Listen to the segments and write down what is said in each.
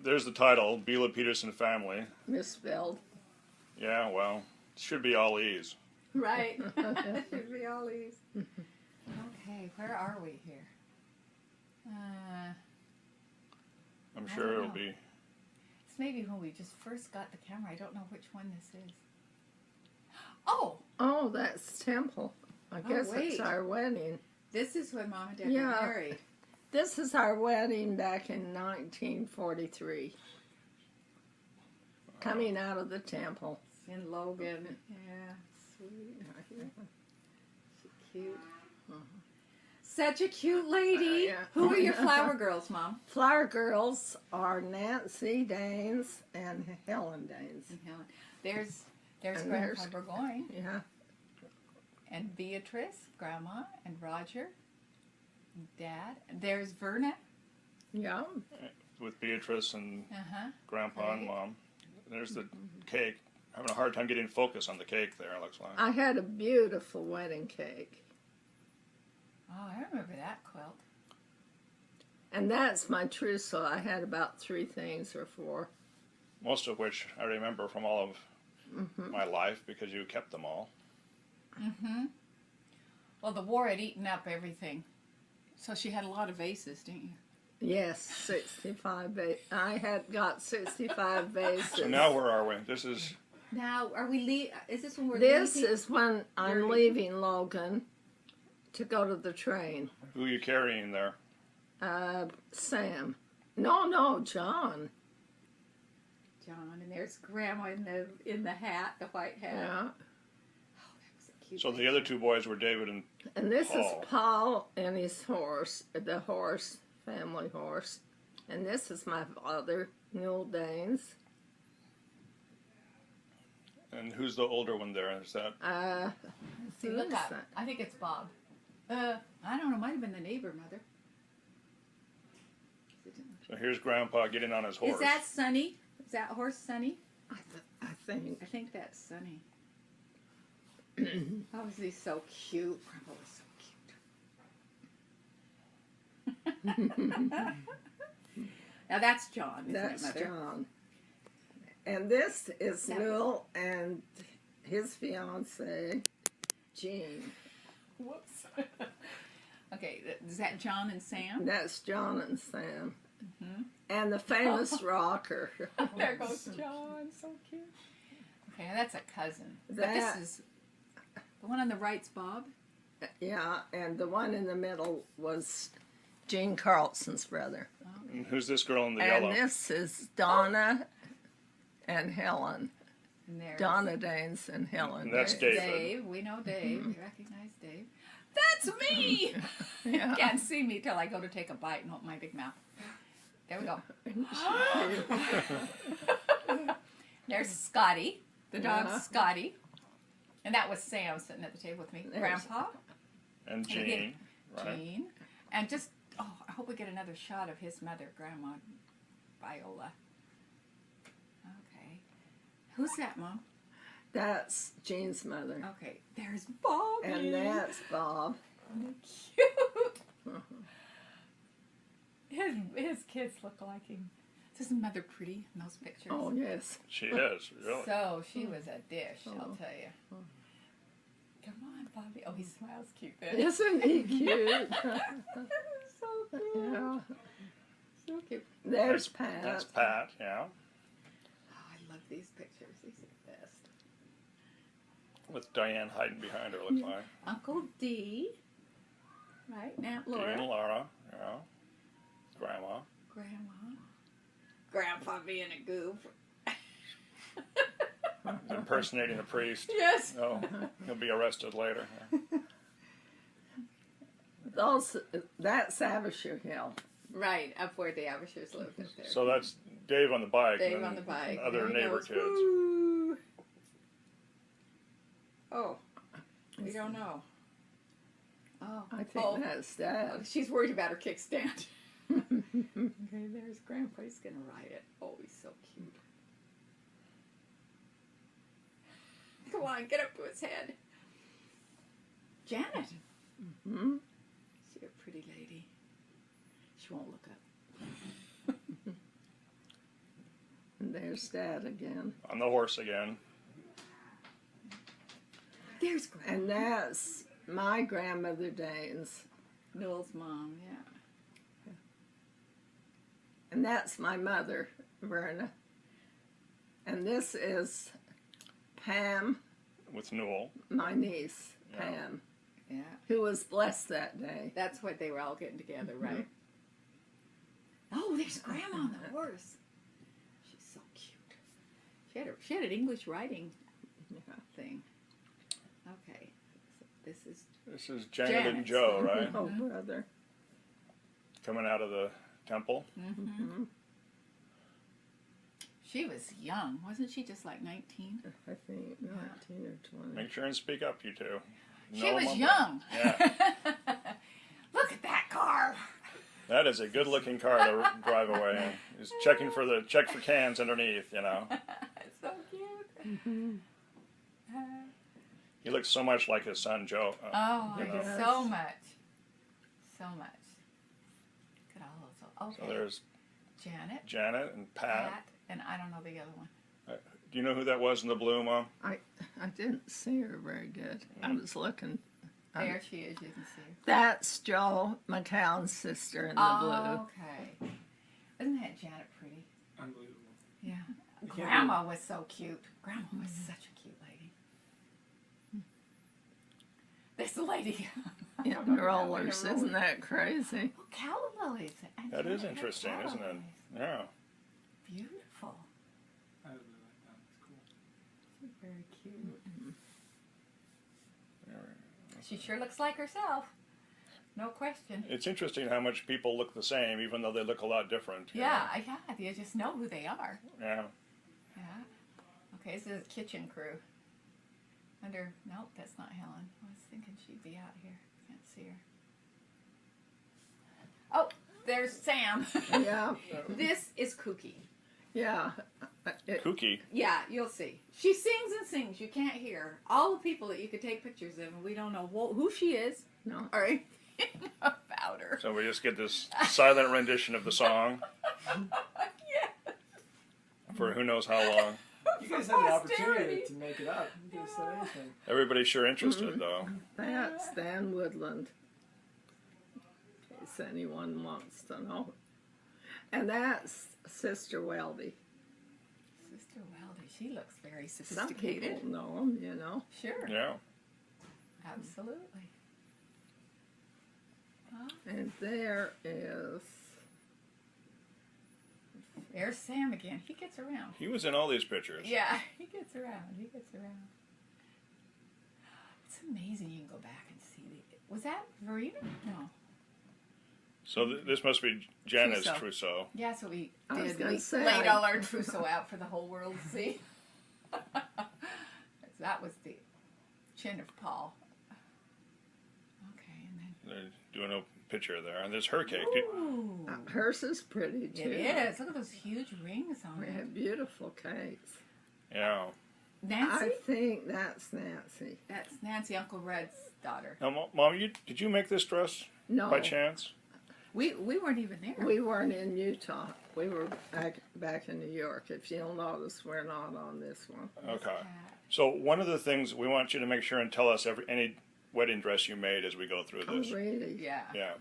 there's the title, Beulah Petersen Family. Misspelled. Yeah, well, it should be all E's. Right. It should be all E's. Okay, where are we here? I'm sure it'll be. It's maybe when we just first got the camera. I don't know which one this is. Oh! Oh, that's Temple. I guess wait. it's our wedding. This is when Mom and Dad got married. This is our wedding back in 1943. Coming out of the temple. In Logan. Yeah, sweet. She's cute. Such a cute lady. Yeah. Who are your flower girls, Mom? Flower girls are Nancy Danes and Helen Danes. And Helen. There's And Grandpa there's- Burgoyne Yeah. and Beatrice, Grandma, and Roger, and Dad. And there's Verna. Yeah. With Beatrice and Uh-huh. Grandpa and Mom. There's the cake. Having a hard time getting focus on the cake there, it looks like. I had a beautiful wedding cake. Oh, I remember that quilt. And that's my trousseau. I had about 3 things or 4. Most of which I remember from all of my life because you kept them all. Mm-hmm. Well, the war had eaten up everything. So she had a lot of vases, didn't you? Yes, 65 I had got 65 vases. So now where are we? This is... Now, are we is this when we're This leaving? is when I'm leaving Logan to go to the train. who are you carrying there? Sam. No, John. John, and there's Grandma in the hat, the white hat. Yeah. Oh, that was a cute So the other 2 boys were David and... And this is Paul. Paul and his horse, the horse, family horse. And this is my father, Mule Danes. And who's the older one there? Is that... Let's see, look Who's up. that? I think it's Bob. I don't know. Might have been the neighbor, Mother. So here's Grandpa getting on his horse. Is that Sonny? Is that horse Sonny? I think. I think that's Sonny. Oh, is he so cute? Grandpa was so cute. Now that's John, isn't That's it, Mother? John. And this is Newell and his fiancée, Jean. Whoops. Okay, is that John and Sam? That's John and Sam. And the famous rocker. There goes John, so cute. Okay, that's a cousin. But That- this is the one on the right's Bob. Yeah, and the one in the middle was Gene Carlson's brother. And who's this girl in the And yellow? this is Donna and Helen. And there's Donna Danes and Helen. And that's Danes. David. Dave. We know Dave. We recognize Dave. That's me! Yeah. Can't see me till I go to take a bite and open my big mouth. There we go. There's Scotty, the dog Yeah. Scotty. And that was Sam sitting at the table with me. There's- Grandpa, And Jean. Right? Jean. And just, I hope we get another shot of his mother, Grandma Beulah. Okay. Who's that, Mom? That's Jean's mother. Okay. There's Bobby. And that's Bob. Cute. His kids look like him. Isn't Mother pretty in those pictures? Oh, yes. She is, really. So she was a dish, I'll tell you. Come on, Bobby. Oh, he smiles cute then. Isn't he cute? So cute. Yeah. So cute. There's Pat. That's Pat, yeah. Oh, I love these pictures. These are the best. With Diane hiding behind her, looks like. Uncle D. Right? And Aunt Dean and Laura. Laura, yeah. Grandma. Grandma. Grandpa being a goof. Impersonating a priest. Yes. No, he'll be arrested later. That's Avisher Hill. Right, up where the Avishers lived up there. So that's Dave on the bike. Dave and on the bike. Other There he neighbor goes. kids. Woo. Oh, we don't know. Oh, I think that's Dad. she's worried about her kickstand. Okay, there's Grandpa. He's gonna ride it. Oh, he's so cute. Come on, get up to his head. Janet. Hmm? She's a pretty lady. She won't look up. There's Dad again. On the horse again. There's Grandma. And that's my grandmother Dane's. Bill's mom, yeah. And that's my mother, Verna. And this is Pam, With Newell. my niece, Yeah. Pam, Yeah. who was blessed that day. That's what they were all getting together, right? Oh, there's Grandma on the horse. She's so cute. She had an English writing thing. Okay. So This is Janet and Janet's. Joe, right? Oh, brother. Coming out of the temple. She was young. Wasn't she just like 19? I think 19 or 20. Make sure and speak up, you two. She No was mumble. young. Yeah. Look at that car. That is a good-looking car to drive away in. He's checking for check for cans underneath, you know. It's so cute. He looks so much like his son Joe. Oh, you know. so much. So much. Look at all those. So Okay. there's Janet, Janet and Pat. Pat, and I don't know the other one. Do you know who that was in the blue, Mom? I didn't see her very good. I was looking. There she is. You can see her. That's Joe McCown's sister in the blue. Okay. Isn't that Janet pretty? Unbelievable. Yeah. can't Grandma was so cute. Grandma was such a cute lady. This lady. In rollers, isn't that crazy? Oh, calla lilies. And That is Janet had interesting, calla isn't it? lilies. Yeah. Beautiful. I really like that. It's cool. She's very cute. She sure looks like herself. No question. It's interesting how much people look the same, even though they look a lot different. you Yeah, you just know who they are. know? Yeah. Yeah. Okay, this is kitchen crew. Nope, that's not Helen. I was thinking she'd be out here. Can't see her. Oh, there's Sam. Yeah, This is Kooky. yeah. Kooky. Yeah, you'll see. She sings and sings. You can't hear her. All the people that you could take pictures of, and we don't know who she is No. or anything about her. So we just get this silent rendition of the song Yeah. for who knows how long. You guys had the Posterity. opportunity to make it up. You could have said anything. Everybody's sure interested, though. That's Dan Woodland. In case anyone wants to know. And that's Sister Weldy. Sister Weldy, she looks very Some sophisticated. people know them, you know. Sure. Yeah. Absolutely. And there's Sam again. He gets around. He was in all these pictures. Yeah, he gets around. He gets around. It's amazing you can go back and see the. Was that Verena? No. So this must be Janet's Trousseau. trousseau. Yeah, that's what we I was did. gonna We say, laid all our trousseau out for the whole world to see. That was the chin of Paul. Okay, and then. They're doing a picture there. And there's her cake. Did- Ooh, hers is pretty too. it is. Look at those huge rings on We it. have beautiful cakes. Yeah. Nancy? I think that's Nancy. That's Nancy, Uncle Red's daughter. Now, Mom, did you make this dress No, by chance? We weren't even there. we weren't in Utah. We were back in New York. If you'll notice, we're not on this one. Okay. So one of the things we want you to make sure and tell us any wedding dress you made as we go through Oh, this. really? Yeah. Yeah.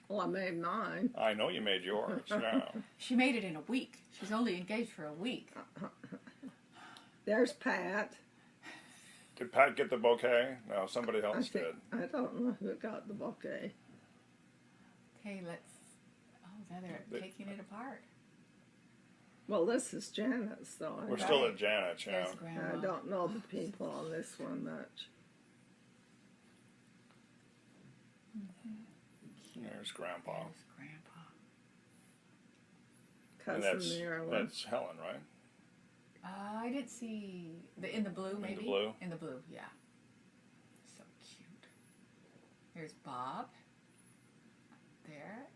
Well, I made mine. I know you made yours. Yeah. She made it in a week. She's only engaged for a week. There's Pat. Did Pat get the bouquet? No, somebody I else think, did. I don't know who got the bouquet. Okay, let's. Oh, now they're taking it apart. Well, this is Janet's, though. We're still at Janet's, yeah. There's Grandma. I don't know the people on this one much. There's Grandpa. There's Grandpa. And Cousin Marilyn. that's Helen, right? I didn't see in the blue, maybe. blue? In the blue, yeah. So cute. There's Bob. There.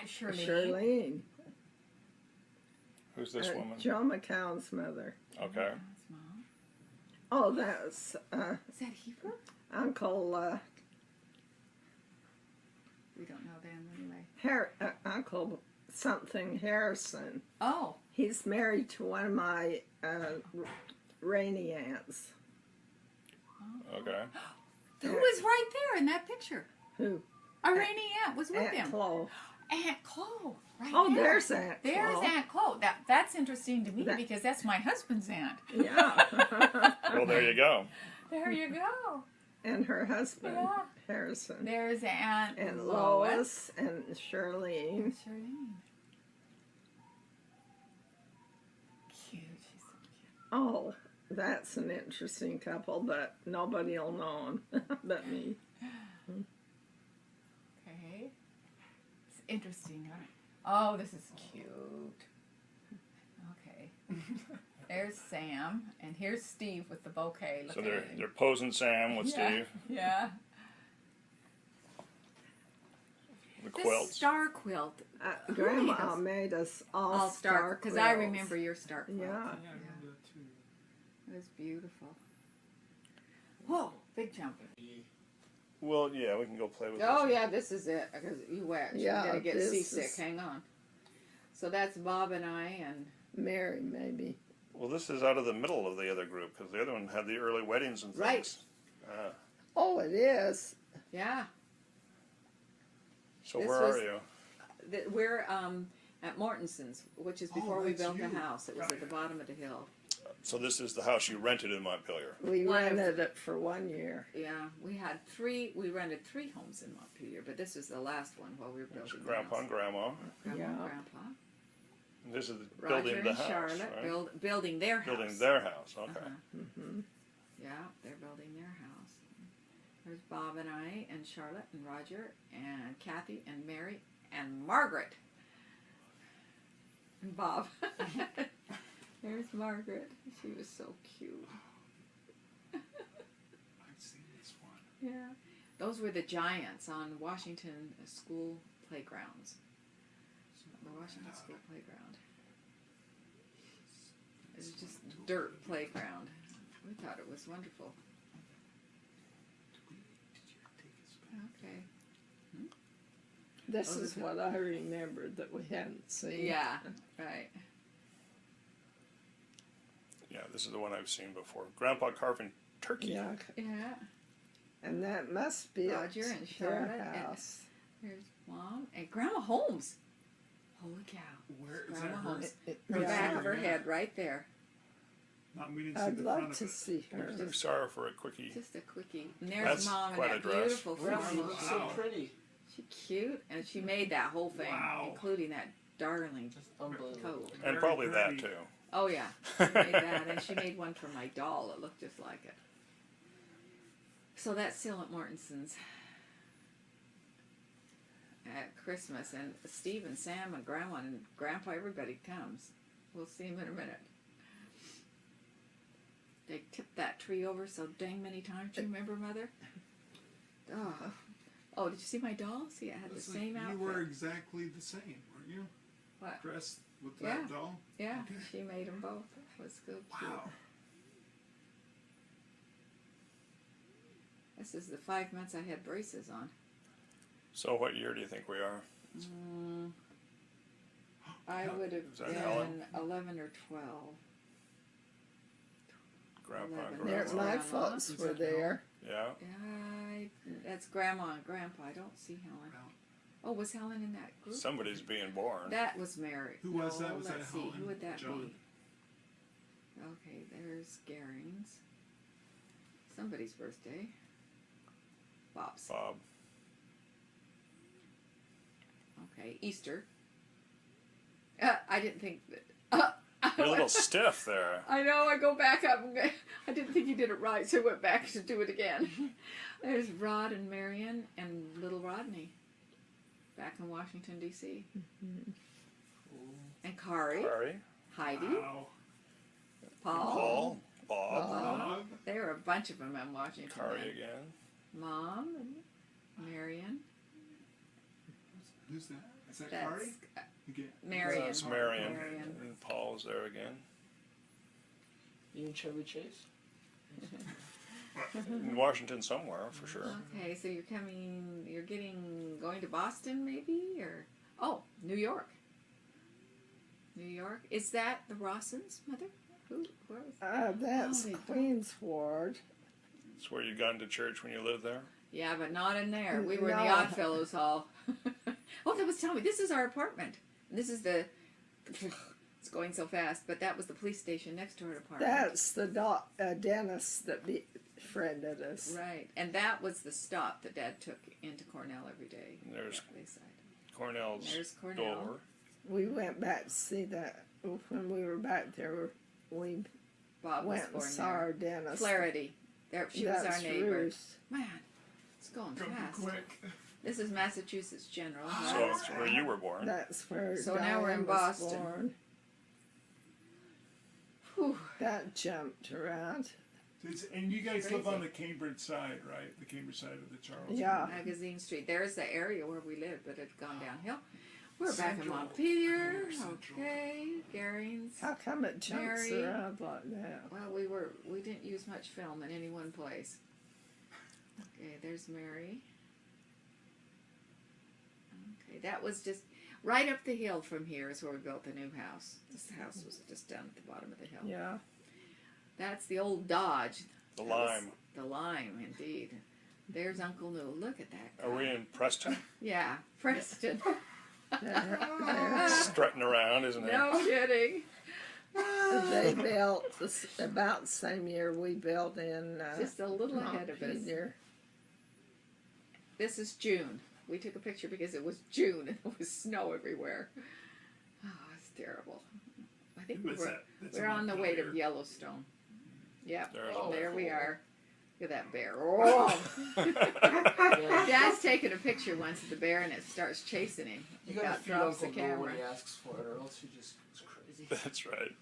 Shirley. Charlene. Who's this woman? Joe McCown's mother. Okay. That's Mom. Oh, that's Is that Hebrew? Uncle We don't know them anyway. Uncle something Harrison. Oh, He's married to one of my Rainey aunts. Okay. who was right there in that picture? Who? Our Rainy Aunt was with Aunt him. Chloe. Aunt Chloe, right Oh, there. there's Aunt There's Chloe. Aunt Chloe. That's interesting to me That- because that's my husband's aunt. Yeah. Well, there you go. There you go. And her husband, Yeah. Harrison. There's Aunt And Lois. Lois and Shirley. Charlene. Cute. She's so cute. Oh, that's an interesting couple, but nobody will know them but me. Okay. It's interesting, huh? Oh, this is cute. Okay. There's Sam, and here's Steve with the bouquet. Look So at they're him. they're posing Sam with Yeah. Steve, Yeah. the This quilts. star quilt. Grandma is. made us all, All star, because I quilts. remember your star quilt. Yeah. Yeah, I remember that too. It was beautiful. Whoa, big jump. Well, yeah, we can go play with Oh this. yeah, this is it. Because you wet. Yeah, You're gonna get this seasick. is- Hang on. So that's Bob and I, and Mary, maybe. Well, this is out of the middle of the other group because the other one had the early weddings and things. Right. Oh, it is. yeah, So This where was- are you? we're at Mortenson's, which is before we that's built the you. house. It was at the bottom of the hill. So this is the house you rented in Montpelier. We One of- rented it for 1 year. Yeah, we had three. We rented 3 homes in Montpelier, but this is the last one while we were There's building the Grandpa house. and Grandma. Grandma and Yeah. Grandpa. And this is Roger building the and house, Charlotte right? building their house. Building their house. Okay. Uh-huh. Yeah, they're building their house. There's Bob and I and Charlotte and Roger and Kathy and Mary and Margaret. And Bob. There's Margaret. She was so cute. I've seen this one. Yeah. Those were the giants on Washington school playgrounds. The Washington school playground. It was just dirt playground. We thought it was wonderful. Did you take us back? Okay. This Oh, is this- what I remembered that we hadn't seen. Yeah, right. Yeah, this is the one I've seen before. Grandpa carving turkey. Yeah. Yeah. And that must be Roger at and Charlotte their and- house. There's Mom and Grandma Holmes. Holy cow. Where is Grandma that? Holmes. It- Her yeah. back of her Yeah. head right there. Not we didn't see I'd the front love of to it. see her. I'm sorry for a quickie. Just a quickie. And there's That's Mom in quite that a dress. beautiful Grandma formal looks suit. so pretty. She cute, and she made that whole thing, Wow. including that darling Just unbelievable. coat. And Very probably that pretty. too. Oh yeah, she made that, and she made one for my doll that looked just like it. So that's still at Mortenson's at Christmas, and Steve and Sam and Grandma and Grandpa, everybody comes. We'll see him in a minute. They tipped that tree over so dang many times. Do you remember, Mother? Oh, did you see my doll? See, it had the It's like same you outfit. were exactly the same, weren't you? What? Dressed with Yeah. that doll? Yeah, Okay. she made them both. It was so cute. Wow. This is the 5 months I had braces on. So what year do you think we are? I would have Is that been Helen? 11 or 12. Grandpa and 11. There, Grandma. my Grandma. folks Is were that there. Yeah. That's Grandma and Grandpa. I don't see Helen. Well, Oh, was Helen in that group? Somebody's being born. That was Mary. Who was that? No, Was let's that see. Helen? Who would that John? be? Okay, there's Garing's. Somebody's birthday. Bob's. Bob. Okay, Easter. I didn't think that. You're a little stiff there. I know, I go back up. I didn't think you did it right, so I went back to do it again. There's Rod and Marion and little Rodney back in Washington, D.C. And Kari, Larry. Heidi, Wow. Paul. Paul. Bob. Bob. There were a bunch of them in Washington. Kari then. again. Mom and Marion. Who's that? Is that That's Kari? Again. Marion. That's Marion. Marion. And Paul's there again. You and Chevy Chase? In Washington somewhere, for sure. Okay, so you're going to Boston maybe? Or, oh, New York. New York. Is that the Rawsons' mother? Who was? That's Oh, they Queen's Ward. It's where you gone to church when you lived there? Yeah, but not in there. We were in No. the Oddfellows Hall. Oh, that was telling me. This is our apartment. This is the. It's going so fast, but that was the police station next to our apartment. That's the dentist that befriended us. Right, and that was the stop that Dad took into Cornell every day. And there's Bayside. Cornell's There's Cornell. door. We went back to see that when we were back there. We Bob was went and born saw there. our dentist. Flaherty. There, she was our That's neighbor. Ruth. Man, it's going Go fast. quick. This is Massachusetts General. So right? it's where you were born. That's where So Diane now we're in was Boston. born. Whew. That jumped around. And you guys live Crazy. on the Cambridge side, right? The Cambridge side of the Charles. Yeah. Magazine Street. There's the area where we lived, but it's gone downhill. We're back in Central. Montpelier. Central. Okay, Garings. How come it jumps Mary. around like that? Well, we didn't use much film in any one place. Okay, there's Mary. Okay, that was just right up the hill from here is where we built the new house. This house was just down at the bottom of the hill. Yeah. That's the old Dodge. The That was lime. The lime, indeed. There's Uncle New. Look at that guy. Are we in Preston? Yeah, Preston. They're- Strutting around, isn't it? No kidding. they built about the same year we built in Just a little ahead of us. Montpelier. This is June. We took a picture because it was June and it was snow everywhere. Oh, it's terrible. I think What's that? That's we're in on the way to Montpelier. Yellowstone. Yep. There's Oh, a- there we are. Look at that bear. Oh. Dad's taking a picture once of the bear and it starts chasing him. You About gotta feed drops the Uncle Bill camera. when he asks for it, or else he just goes crazy. That's right.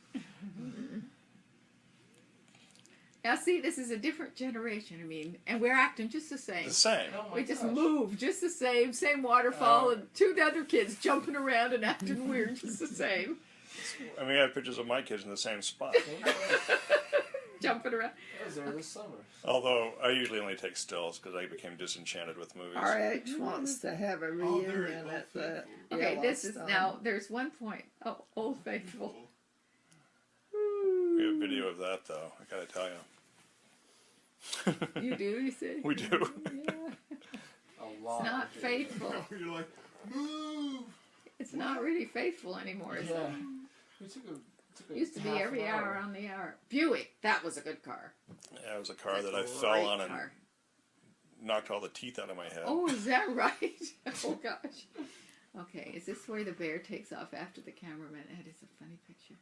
Now see, this is a different generation. I mean, and we're acting just the same. The same. Oh my We just gosh. move just the same waterfall, and two other kids jumping around and acting weird just the same. I mean, I have pictures of my kids in the same spot. Jumping around. I was there this summer. Although I usually only take stills because I became disenchanted with movies. RH wants to have a Oh, they're reunion Old at the Faithful. Okay, this is Yellowstone. now. There's one point. Oh, Old Faithful. We have video of that, though. I gotta tell you. You do, you see? We do. Yeah. A lot. It's not of it. faithful. You're like, move. It's not really faithful anymore, is Yeah. it? We took a Used to be half every an hour on the hour. Buick, that was a good car. Yeah, it was a car that I That's a fell great on and car. knocked all the teeth out of my head. Oh, is that right? Oh gosh. Okay, is this where the bear takes off after the cameraman? That is a funny picture.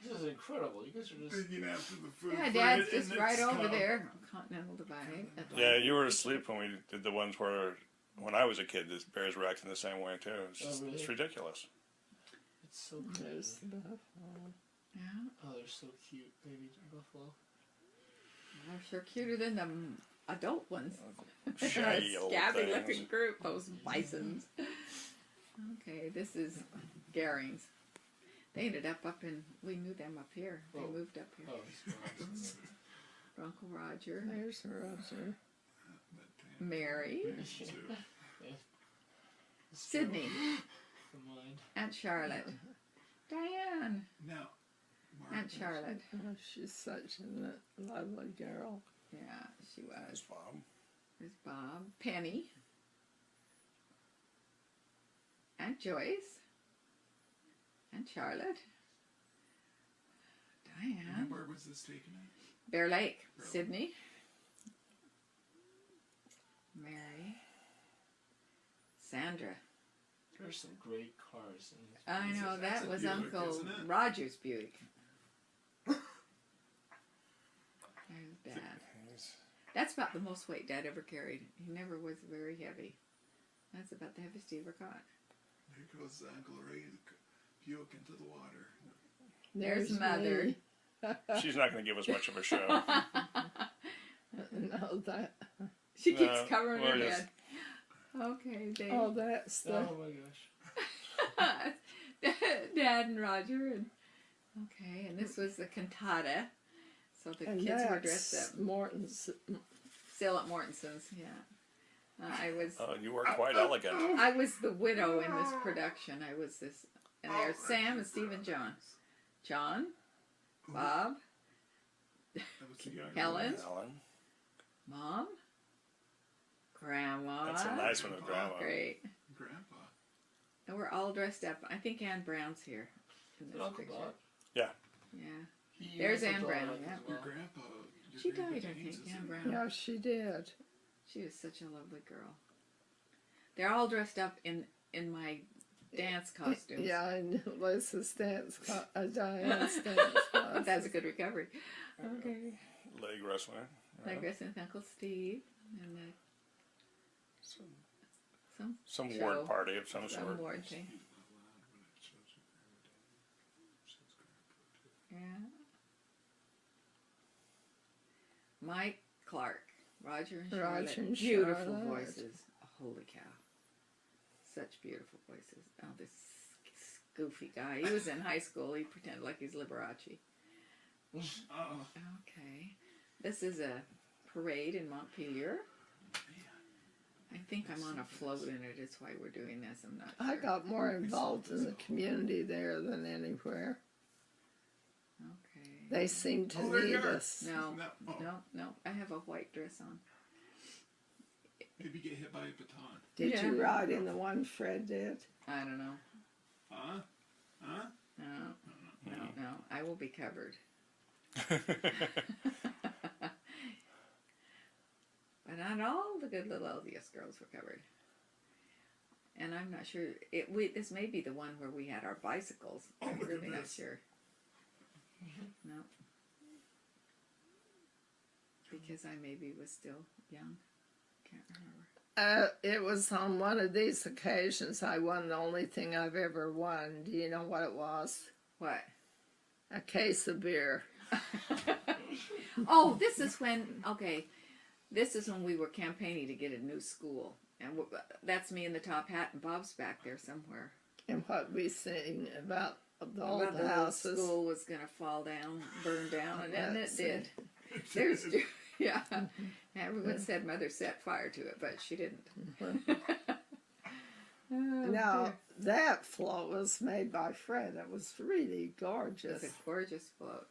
This is incredible. You guys are just. Digging after the food. Yeah, for Dad's it, just and right it's over come. there. Continental Divide. Yeah, you were asleep when we did the ones where, when I was a kid, the bears were acting the same way too. It's, just, Oh, really? it's ridiculous. It's so There's cute. the buffalo. Yeah, Oh, they're so cute, baby buffalo. they're sure cuter than the adult ones. Shaggy old Scabby things. looking group, those bisons. Okay, this is Garings. They ended up in, we knew them up here. They Oh. moved up here. Oh, he's Uncle Roger, There's Roger. Mary, yeah. Sydney, Come on. Aunt Charlotte, Diane, Now, Aunt Charlotte. Oh, she's such a lovely girl. Yeah, she It's was. Bob. There's Bob, Penny, Aunt Joyce, Aunt Charlotte, Diane, where was this taken at? Bear Lake, Bear Lake. Sydney, Mary, Sandra. There's some great cars. In this I know, That's that a was Buick, Uncle isn't it? Roger's Buick. There's Dad. That's about the most weight Dad ever carried. He never was very heavy. That's about the heaviest he ever caught. There goes Uncle Ray's Buick into the water. There's Mother. me. She's not going to give us much of a show. No, that. She keeps No, covering well, her yes. head. Okay, they, Oh, that's the. Oh my gosh. Dad and Roger, and okay, and this was the cantata. So the And kids were that's dressed up. Morton's. Still at Mortenson's, yeah. I was Oh, you were quite elegant. I was the widow in this production. I was this And there's Sam and Steve and John. John, Bob, That was the younger Helen, Alan. Mom, Grandma. That's a nice one with Grandma. Great. one. Grandpa. And we're all dressed up. I think Ann Brown's here in Is this it Uncle picture. Bob? Yeah. He There's was a Ann dog Brown, as yeah. Your well. grandpa. She grandpa died, I James think, is Ann in- Brown. Yeah, she did. She was such a lovely girl. They're all dressed up in my dance costumes. Yeah, and Lisa's Diane's dance class. That's a good recovery. Okay. Leg wrestling. Like Grace with Uncle Steve and Some show. ward party of some some sort. ward thing. Yeah. Mike Clark, Roger and Charlotte. Roger and Beautiful Charlotte. voices. Holy cow. Such beautiful voices. Oh, this goofy guy. He was in high school. He pretended like he's Liberace. Oh, Okay. This is a parade in Montpelier. I think I'm on a float in it. It's why we're doing this. I'm not I sure. got more involved in the community there than anywhere. Okay. They seem to Oh, there need you are. us. No, oh, no. I have a white dress on. Maybe get hit by a baton. Did Yeah. you ride in the one Fred did? I don't know. Huh? Huh? No. I will be covered. But not all the good little LDS girls were covered. And I'm not sure. This may be the one where we had our bicycles. Oh, I'm my really not goodness. sure. No. Because I maybe was still young. Can't remember. It was on one of these occasions I won the only thing I've ever won. Do you know what it was? What? A case of beer. Oh, this is when, okay, this is when we were campaigning to get a new school. And that's me in the top hat, and Bob's back there somewhere. And what we sing about the old About the houses. school was going to fall down, burn down, and then it That's did. There's, yeah. Everyone said Mother set fire to it, but she didn't. Oh, Now, dear. that float was made by Fred. It was really gorgeous. It's a gorgeous float.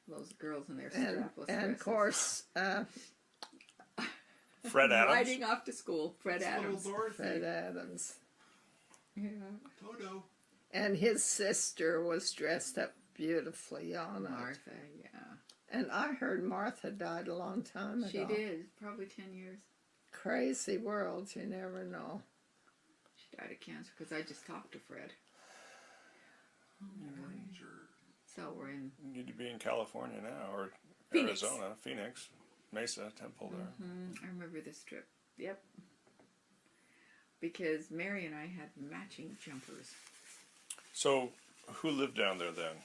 Those girls in their And, strapless and of dresses. course, Fred Adams. Riding off to school, Fred It's little Adams. Dorothy. Fred Adams. Yeah. Toto. And his sister was dressed up beautifully on it. Martha, yeah. And I heard Martha died a long time ago. She did, probably 10 years. Crazy world, you never know. She died of cancer because I just talked to Fred. Sure. So we're in. You need to be in California now, or Phoenix. Arizona, Phoenix, Mesa, Temple there. I remember this trip. Yep. Because Mary and I had matching jumpers. So, who lived down there then?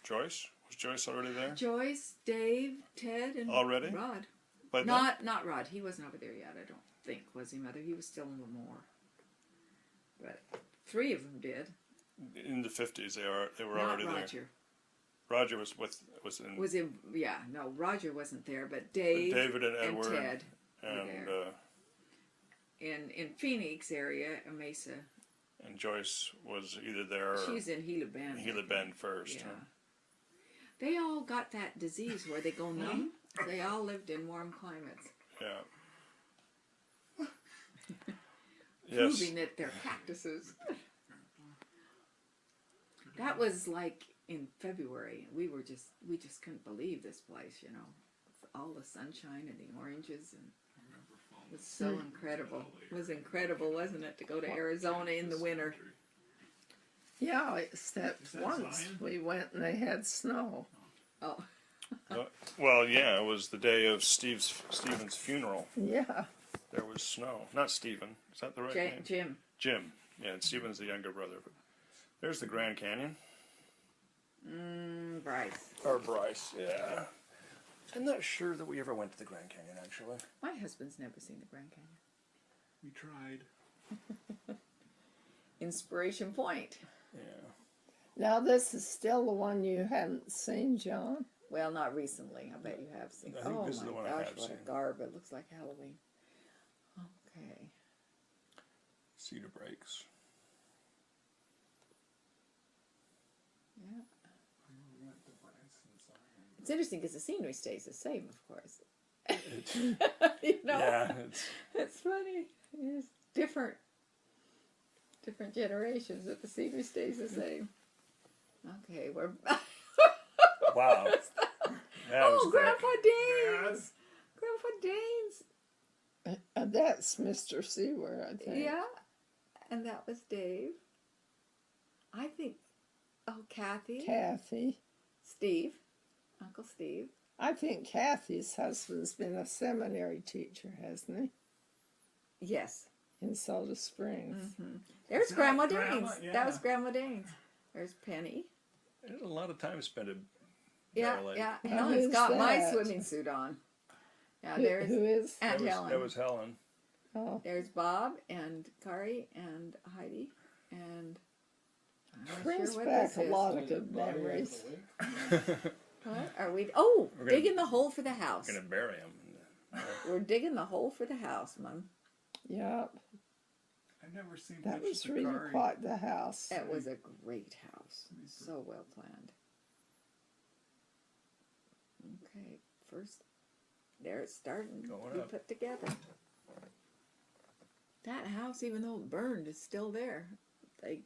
Joyce? Was Joyce already there? Joyce, Dave, Ted, and Already? Rod. By then? Not Rod. He wasn't over there yet. I don't think, was he, Mother? He was still in Lemoore. But 3 of them did. In the 50s, they were Not already Roger. there. Roger was in Was in, yeah, no, Roger wasn't there, but Dave, David and Edward Ted were and there. In Phoenix area, Mesa. and Joyce was either there or She's in Gila Bend. Gila Bend first. Yeah. Huh? They all got that disease where they go numb. They all lived in warm climates. Yeah. Yes. Proving that they're cactuses. That was like in February. We just couldn't believe this place, you know. With all the sunshine and the oranges, and it was so incredible. It was incredible, wasn't it, to go to Arizona in the winter? Yeah, except Is that once Zion? we went and they had snow. Oh, Well, yeah, it was the day of Stephen's funeral. Yeah. There was snow. Not Stephen. Is that the right name? Jim. Jim. Yeah, and Stephen's the younger brother. But there's the Grand Canyon. Bryce. Or Bryce, yeah. I'm not sure that we ever went to the Grand Canyon, actually. My husband's never seen the Grand Canyon. We tried. Inspiration Point. Yeah. Now this is still the one you hadn't seen, John. Well, not recently. I bet you have seen. I think Oh this is the my one I gosh, have what seen. a garb! It looks like Halloween. Okay. Cedar Breaks. It's interesting because the scenery stays the same, of course. It's, You know? yeah, It's funny. It's different generations, but the scenery stays the same. Okay, we're wow. That was oh, quick. Grandpa Danes! Grandpa Danes! That's Mr. Sewer, I think. Yeah, and that was Dave. I think, Kathy. Kathy. Steve. Uncle Steve. I think Kathy's husband's been a seminary teacher, hasn't he? Yes. In Soda Springs. Mm-hmm. There's Is that Grandma Grandma? Danes. Yeah. That was Grandma Danes. There's Penny. There's a lot of time spent at Yeah, Bear Lake. yeah. Now, Helen's who's got my that? swimming suit on. Yeah, Who there's is? Aunt That Helen. was Helen. Oh, There's Bob and Kari and Heidi and I'm not brings sure what back this a is. lot Like of a good body on the memories. lake. What are we? Oh, We're gonna- digging the hole for the house. We're gonna bury him. We're digging the hole for the house, Mom. Yep. I've never seen That pictures was of really Kari. quite the house. It was a great house. So well planned. Okay, first, there it's starting Going to be up. put together. That house, even though it burned, is still there. They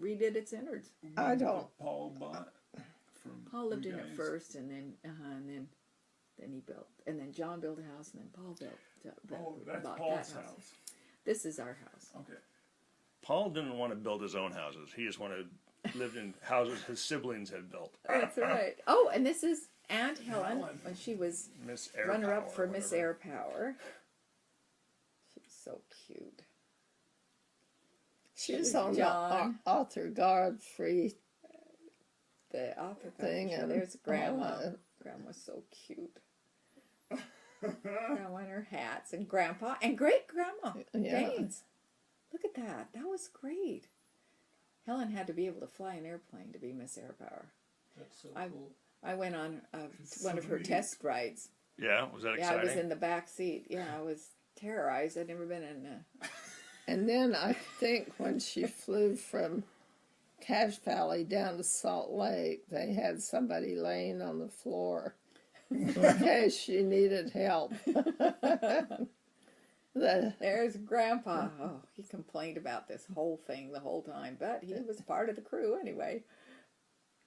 redid its innards. I don't- Paul bought from. Paul lived you in it guys. first, and then he built, and then John built a house, and then Paul Oh, that's bought Paul's that house. This is our house. Okay. Paul didn't want to build his own houses. He just wanted lived in houses his siblings had built. That's right. Oh, and this is Aunt Helen Helen. when she was Miss Air runner-up Power for or Miss whatever. Air Power. She's so cute. She's on the John. Arthur Godfrey The opera thing. picture. And There's Grandma. uh, Grandma's so cute. Grandma in her hats, and Grandpa, and great Grandma Yeah. Danes. Look at that. That was great. Helen had to be able to fly an airplane to be Miss Air Power. That's so I- cool. I went on It's one so of her neat. test rides. Yeah, was that Yeah, I exciting? was in the back seat. Yeah, I was terrorized. I'd never been in a... And then I think when she flew from Cache Valley down to Salt Lake, they had somebody laying on the floor in case she needed help. There's Grandpa. Oh, he complained about this whole thing the whole time, but he was part of the crew anyway.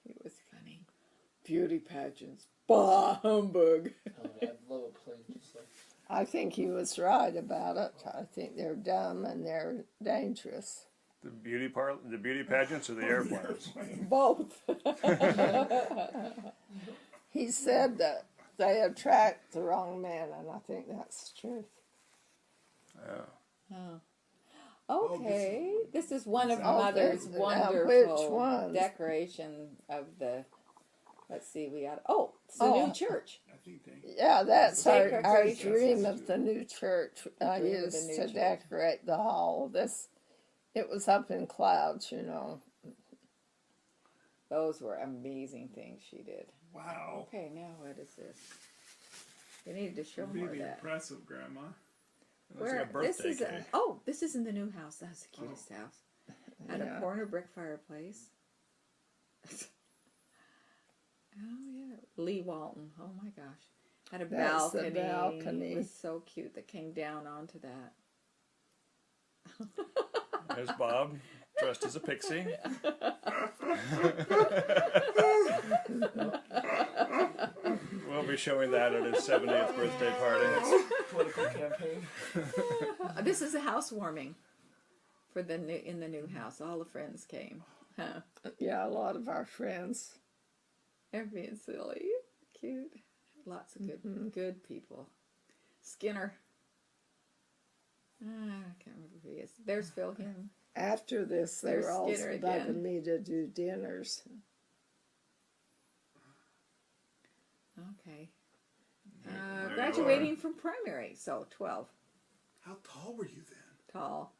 He was funny. Beauty pageants. Bah, humbug. I'd love a plane just like I think he was right about it. I think they're dumb and they're dangerous. the beauty pageants, or the airplanes? Both. He said that they attract the wrong man, and I think that's the truth. Okay, this is one of Oh, Mother's now, wonderful which ones? decoration of the. Let's see, we got. Oh, it's the Oh. new church. I think they. Yeah, that's our Decorations. dream of the new church. I Dream of the used new to church. decorate the hall. It was up in clouds, you know. Those were amazing things she did. Wow. Okay, now what is this? You needed to show You're more of really that. impressive, Grandma. It looks like a birthday this is cake. this is in the new house. That's the cutest house. Had Yeah. a corner brick fireplace. Oh yeah, Lee Walton. Oh my gosh, had a That's the balcony. balcony. It was so cute that came down onto that. There's Bob, dressed as a pixie. We'll be showing that at his 70th birthday party. political campaign. This is a housewarming for the new in the new house. All the friends came. Huh. Yeah, a lot of our friends. They're being silly, cute. Lots of good people. Skinner. I can't remember who he is. There's Phil Hume. After this, they There's were all Skinner bugging again. me to do dinners. Okay. There you Graduating from primary, so 12. How tall were you then? Tall.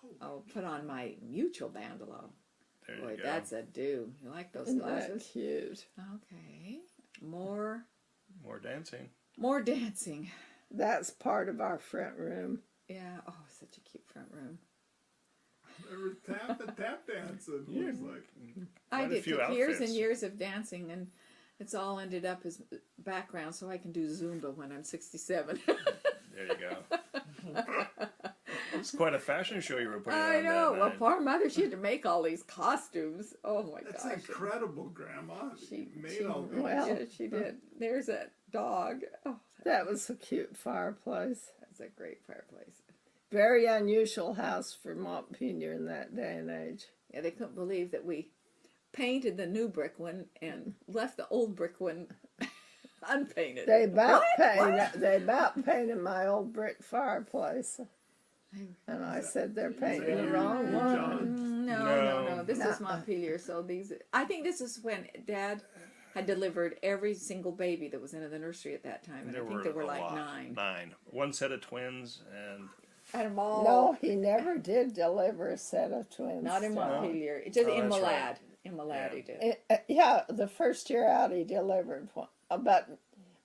Holy I'll put on my mutual bandolo. There you Boy, go. that's a do. You like those Isn't that glasses? cute? Okay. More More dancing. That's part of our front room. Yeah. Oh, such a cute front room. There was tap dancing. It was like, I Quite a did few took years and outfits. years of dancing, and it's all ended up as background, so I can do Zumba when I'm 67. There you go. It's quite a fashion show you were putting on I know. that Well, night. poor mother, she had to make all these costumes. Oh my that's gosh. incredible, Grandma. She made all these. well- yeah, she did. There's that dog. Oh, That was a cute fireplace. that's a great fireplace. Very unusual house for Montpelier in that day and age. Yeah, they couldn't believe that we painted the new brick one and left the old brick one unpainted. They about painted my old brick fireplace. And I said they're painting the wrong one. No. This No. is Montpelier. So these, I think this is when Dad had delivered every single baby that was in the nursery at that time, and I think there were a like lot. 9. 9. One set of twins, and Had them all. No, he never did deliver a set of twins. Not in so- Montpelier. Just Oh, in that's Malad. right. In Malad, he did. Yeah, the first year out he delivered one. But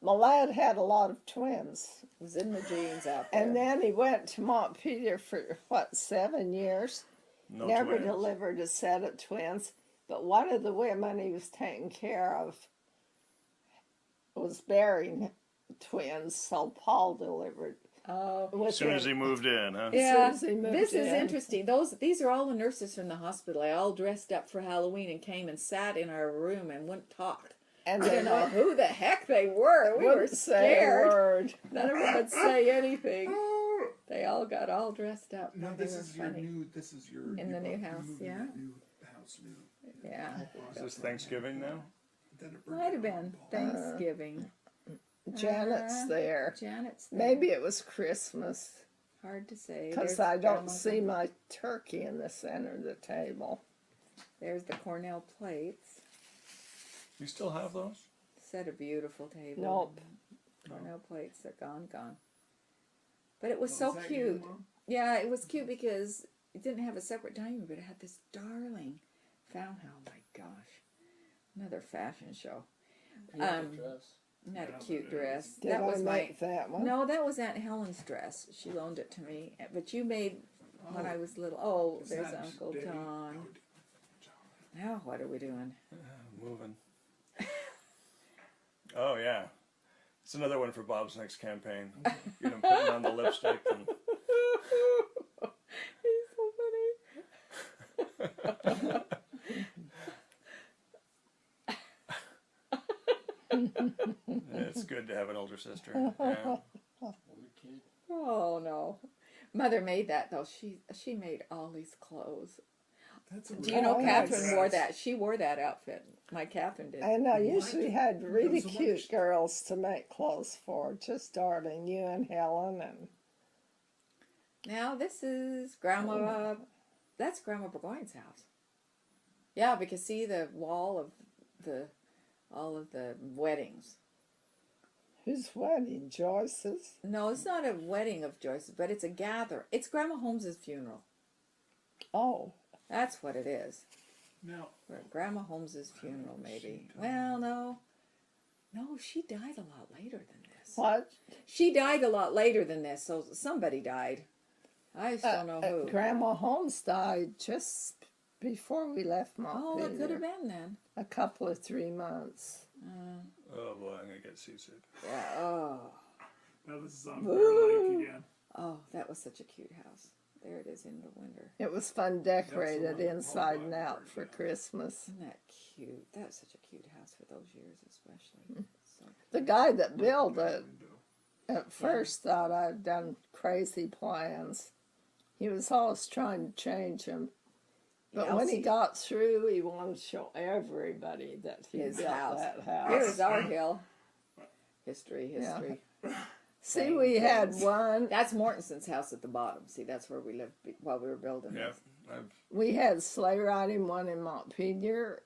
my lad had a lot of twins. It was in the genes out there. And then he went to Montpelier for, 7 years? no Never twins. delivered a set of twins. But one of the women he was taking care of was bearing twins, so Paul delivered. Oh. With As soon as him. he moved in, huh? Yeah, as he moved this is in. interesting. These are all the nurses from the hospital. They all dressed up for Halloween and came and sat in our room and wouldn't talk. And I they don't know who the heck they were. We were wouldn't say a scared. word. None of them would say anything. They all got all dressed up. No, They this were is your funny. new. This is your In the new you house, moved in yeah. that New house, new. Yeah, Is this Thanksgiving now? Then it might have been burned. Thanksgiving. Janet's there. Janet's there. Maybe it was Christmas. Hard to say. Because There's I don't Grandma's- see my turkey in the center of the table. There's the Cornell plates. You still have those? Set a beautiful table. Nope. Cornell plates. They're gone. But it was Oh, so is that cute. you, Mom? Yeah, it was cute because it didn't have a separate dining room, but it had this darling found. Oh my gosh, another fashion show. Beautiful Um, dress. Not Yeah, a cute but it dress. Did that I was my make that one? no. That was Aunt Helen's dress. She loaned it to me, but you made when I was little. Oh, Is there's that Uncle Debbie? Don. Oh, Now what are we doing? Moving. Oh, yeah. It's another one for Bob's next campaign. You know, putting on the lipstick. And He's so funny. it's good to have an older sister. Yeah. Older kid. Oh no, Mother made that though. She made all these clothes. That's a Do you know Oh, Catherine nice. wore that? She wore that outfit. My Catherine did. And I usually had really Those are cute much- girls to make clothes for. Just darling, you and Helen and Now this is Grandma. That's Grandma Burgoyne's house. Yeah, because see the wall of all of the weddings. whose wedding? Joyce's? No, it's not a wedding of Joyce's, but it's a gather. It's Grandma Holmes's funeral. Oh, That's what it is. Now, Or Grandma Holmes's funeral, maybe. Well, no, she died a lot later than this. what? She died a lot later than this, so somebody died. I just don't know who. Grandma Holmes died just before we left Oh, Montpelier. it could have been then. A couple of 3 months. Oh, boy, I'm going to get seasick. Yeah. Oh. now this is on Bear Lake again. Oh, that was such a cute house. There it is in the winter. It was fun decorated That's a lot- inside whole and lot out of for work, yeah. Christmas. Isn't that cute? That's such a cute house for those years, especially. So The guy that built it Window. at first thought I'd done crazy plans. He was always trying to change them. But Yeah, when he see. got through, he wanted to show everybody that he His built house. that house. here's our hill. History. See, we had one. That's Mortenson's house at the bottom. See, that's where we lived while we were building Yeah. this. We had sleigh riding, one in Montpelier,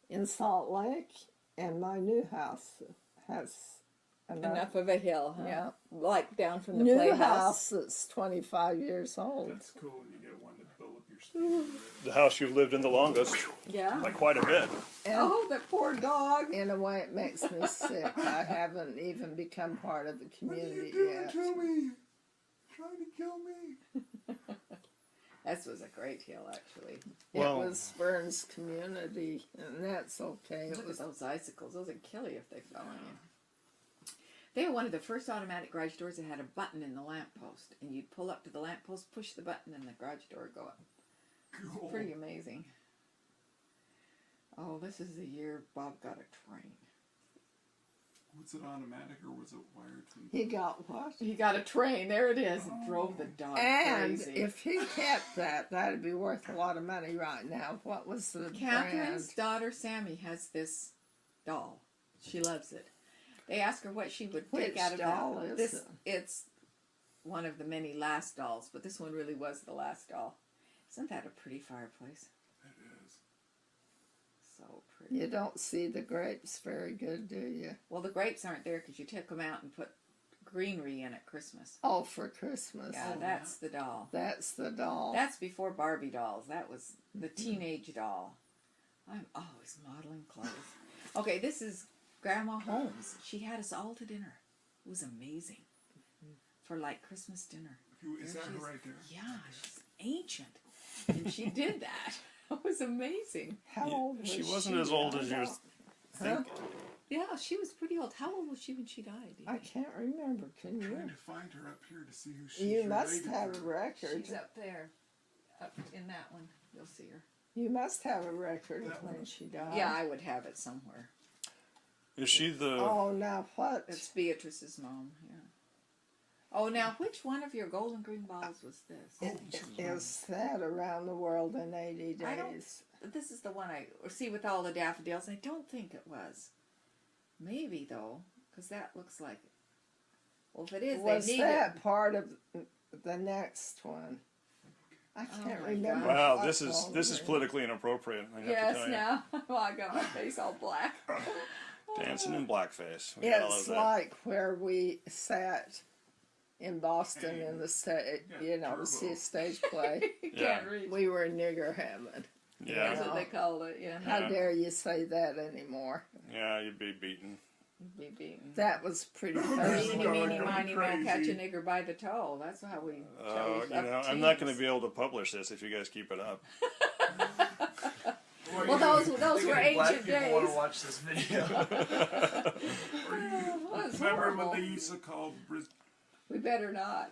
in Salt Lake, and my new house has Enough of a hill, huh? Yeah. Like down from the new playhouse. house that's 25 years old. That's cool. You get one to build up your speed. The house you've lived in the longest, Yeah. by quite a bit. And Oh, that poor dog. in a way, it makes me sick. I haven't even become part of the What are you community doing yet. to me? Trying to kill me? That was a great hill, actually. Well- it was Burns Community, and that's okay. It Look was at those icicles. Those would kill you if they fell on you. They were one of the first automatic garage doors that had a button in the lamppost. And you'd pull up to the lamppost, push the button, and the garage door would go up. Cool. Pretty amazing. Oh, this is the year Bob got a train. Was it automatic or was it wired from? he got what? He got a train. There it is. It drove the dog And crazy. if he kept that, that'd be worth a lot of money right now. What was the Catherine's brand? daughter Sammy has this doll. She loves it. They asked her what she would take Which out of doll that. is This it? it's one of the many last dolls, but this one really was the last doll. Isn't that a pretty fireplace? It is. So pretty. You don't see the grapes very good, do you? Well, the grapes aren't there because you took them out and put greenery in at Christmas. Oh, for Christmas. Yeah, Oh, that's the doll. That's the doll. That's before Barbie dolls. That was the teenage doll. I'm always modeling clothes. Okay, this is Grandma Holmes. She had us all to dinner. It was amazing. For like Christmas dinner. Is There that she her right there? Yeah, she's ancient. And she did that. It was amazing. How old was She wasn't as old as you Huh? think. Yeah, she was pretty old. How old was she when she died? I can't remember. Can Trying you? to find her up here to see who she's You must related have a to. record. She's up there. Up in that one. You'll see her. You must have a record of That when one. she died. Yeah, I would have it somewhere. Is she the? Oh, now what? It's Beatrice's mom, yeah. Oh, now which one of your golden green balls was this? Is that around the world in 80 I don't- days? This is the one I see with all the daffodils. I don't think it was. Maybe though, because that looks like it. Well, if it is, Was they need that it. part of the next one? I can't my remember. Wow, what this is golden this is green- politically inappropriate. I have to Yes, tell you. now. Well, I got my face all black. Dancing in blackface. We gotta It's love that. like where we sat in Boston in the stage, you know, to see a stage play. You Yeah. can't read. We were nigger heaven. Yeah, That's what they called it. Yeah. How Yeah. dare you say that anymore? yeah, you'd be beaten. Be beaten. That was pretty Meeny, personal. meeny, miny, moe, Crazy. catch a nigger by the toe. That's how we chose You know, I'm not going to be able to publish this if you guys keep it up. Well, those were ancient Black people want days. to watch this video. That's Remember horrible. when they used to call We better not.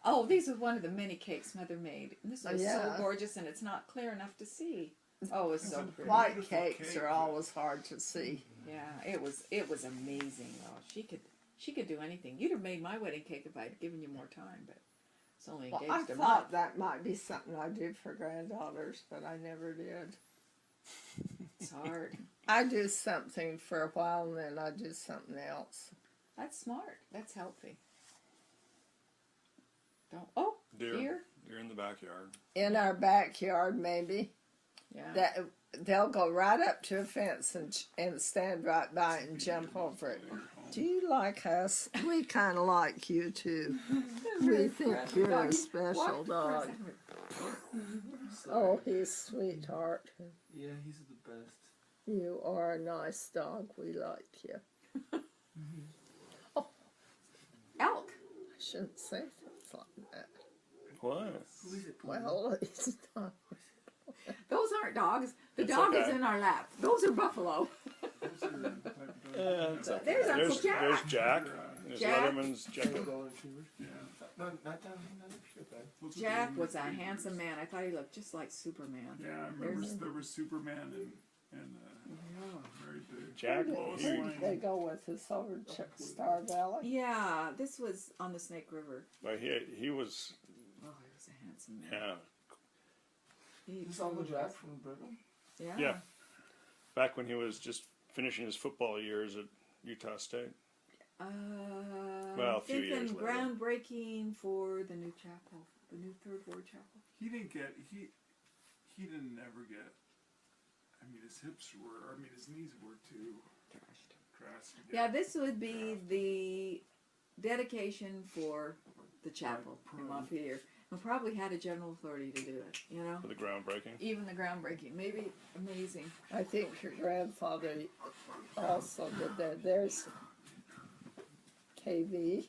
Oh, these are one of the many cakes Mother made. And this was Yeah. so gorgeous, and it's not clear enough to see. Oh, it's so pretty. White Beautiful cakes cake. are always hard to see. Yeah, it was amazing though. She could do anything. You'd have made my wedding cake if I'd given you more time, but it's only Well, engaged I a thought month. that might be something I did for granddaughters, but I never did. It's hard. I do something for a while and then I do something else. That's smart. That's healthy. Don't. Oh, Deer. deer. You're in the backyard. In our backyard, maybe. Yeah. That they'll go right up to a fence and stand right by it and jump over it. Do you like us? We kind of like you too. We think you're a special dog. Oh, he's sweetheart. Yeah, he's the best. You are a nice dog. We like you. Elk. I shouldn't say things like that. What? Who is it? Well, he's not. Those aren't dogs. The It's dog is okay. in our lap. Those are buffalo. Yeah, it's okay. There's Uncle There's Jack. There's Jack. There's Jack. Letterman's Jack. Golden Retrievers? Yeah. No, not down here, bad. Jack was a handsome man. I thought he looked just like Superman. Yeah, I remember There's- there was Superman and Yeah. very big. Jack. Lois he- Where Lane. did they go with this over Star Valley? Yeah, this was on the Snake River. But he was Oh, he was a handsome man. yeah. He Is this Uncle truly Jack was. from Burgoyne? Yeah. Yeah. Back when he was just finishing his football years at Utah State. Well, a few years thinking later. groundbreaking for the new chapel, the new Third Ward Chapel. He didn't ever get. I mean, his hips were. I mean, his knees were too crashed. Yeah, this would be the dedication for the chapel in Montpelier. And probably had a general authority to do it, you know? For the groundbreaking. Even the groundbreaking. Maybe amazing. I think your grandfather also did that. There's KV.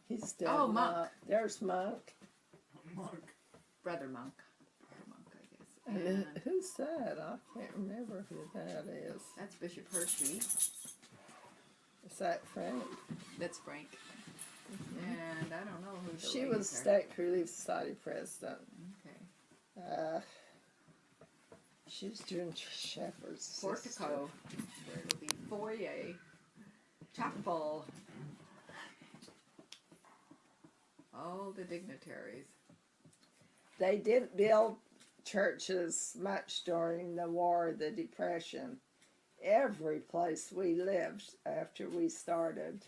He's dead. Oh, now. Monk. There's Monk. Monk. Brother Monk. Monk, I guess. And And who's that? I can't remember who that is. that's Bishop Hershey. Is that Frank? That's Frank. And I don't know who the She ladies was are. State Relief Society president. Okay. She was doing Shepherd's sister. Portico. There will be foyer. Chapel. All the dignitaries. They didn't build churches much during the war, the Depression. Every place we lived after we started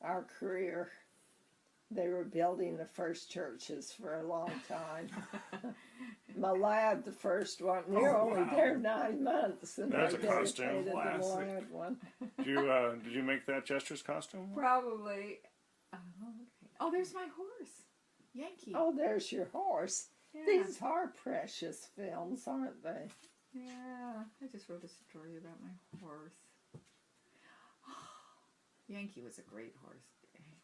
our career, they were building the first churches for a long time. My lad, the first one, we were Oh, only wow. there 9 months, and There's they a costume. dedicated the Classic. lad one. Did you make that Chester's costume? Probably. Oh, okay. Oh, there's my horse. Yankee. Oh, there's your horse. yeah. These are precious films, aren't they? Yeah. I just wrote a story about my horse. Yankee was a great horse.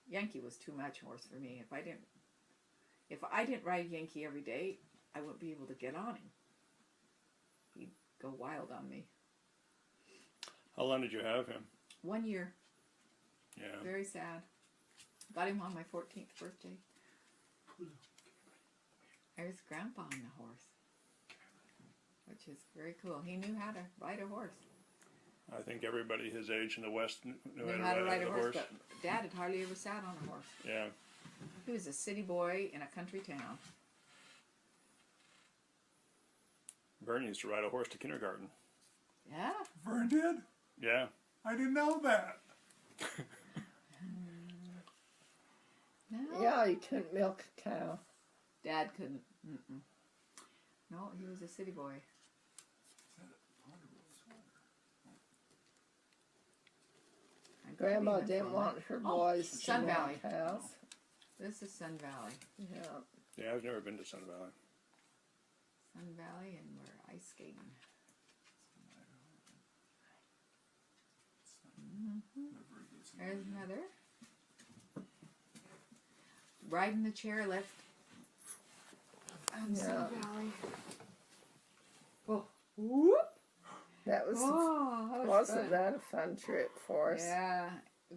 Yankee was too much horse for me. If I didn't ride Yankee every day, I wouldn't be able to get on him. He'd go wild on me. How long did you have him? 1 year. Yeah. Very sad. Got him on my 14th birthday. I was grandpa on the horse, which is very cool. He knew how to ride a horse. I think everybody his age in the West knew Knew how to ride a horse, but Dad had hardly ever sat on a horse. Yeah. He was a city boy in a country town. Vern used to ride a horse to kindergarten. Yeah. Vern did? Yeah. I didn't know that. No. Yeah, you couldn't milk a cow. Dad couldn't. Mm-mm. No, he was a city boy. I'm Grandma grabbing it didn't from want it. her Oh, boys to Sun milk Valley. cows. This is Sun Valley. Yeah. Yeah, I've never been to Sun Valley. Sun Valley, and we're ice skating. There's another. Riding the chairlift. On Sun Yeah. Valley. Oh, whoop! That was Oh, that was wasn't fun. that a fun trip for us? Yeah,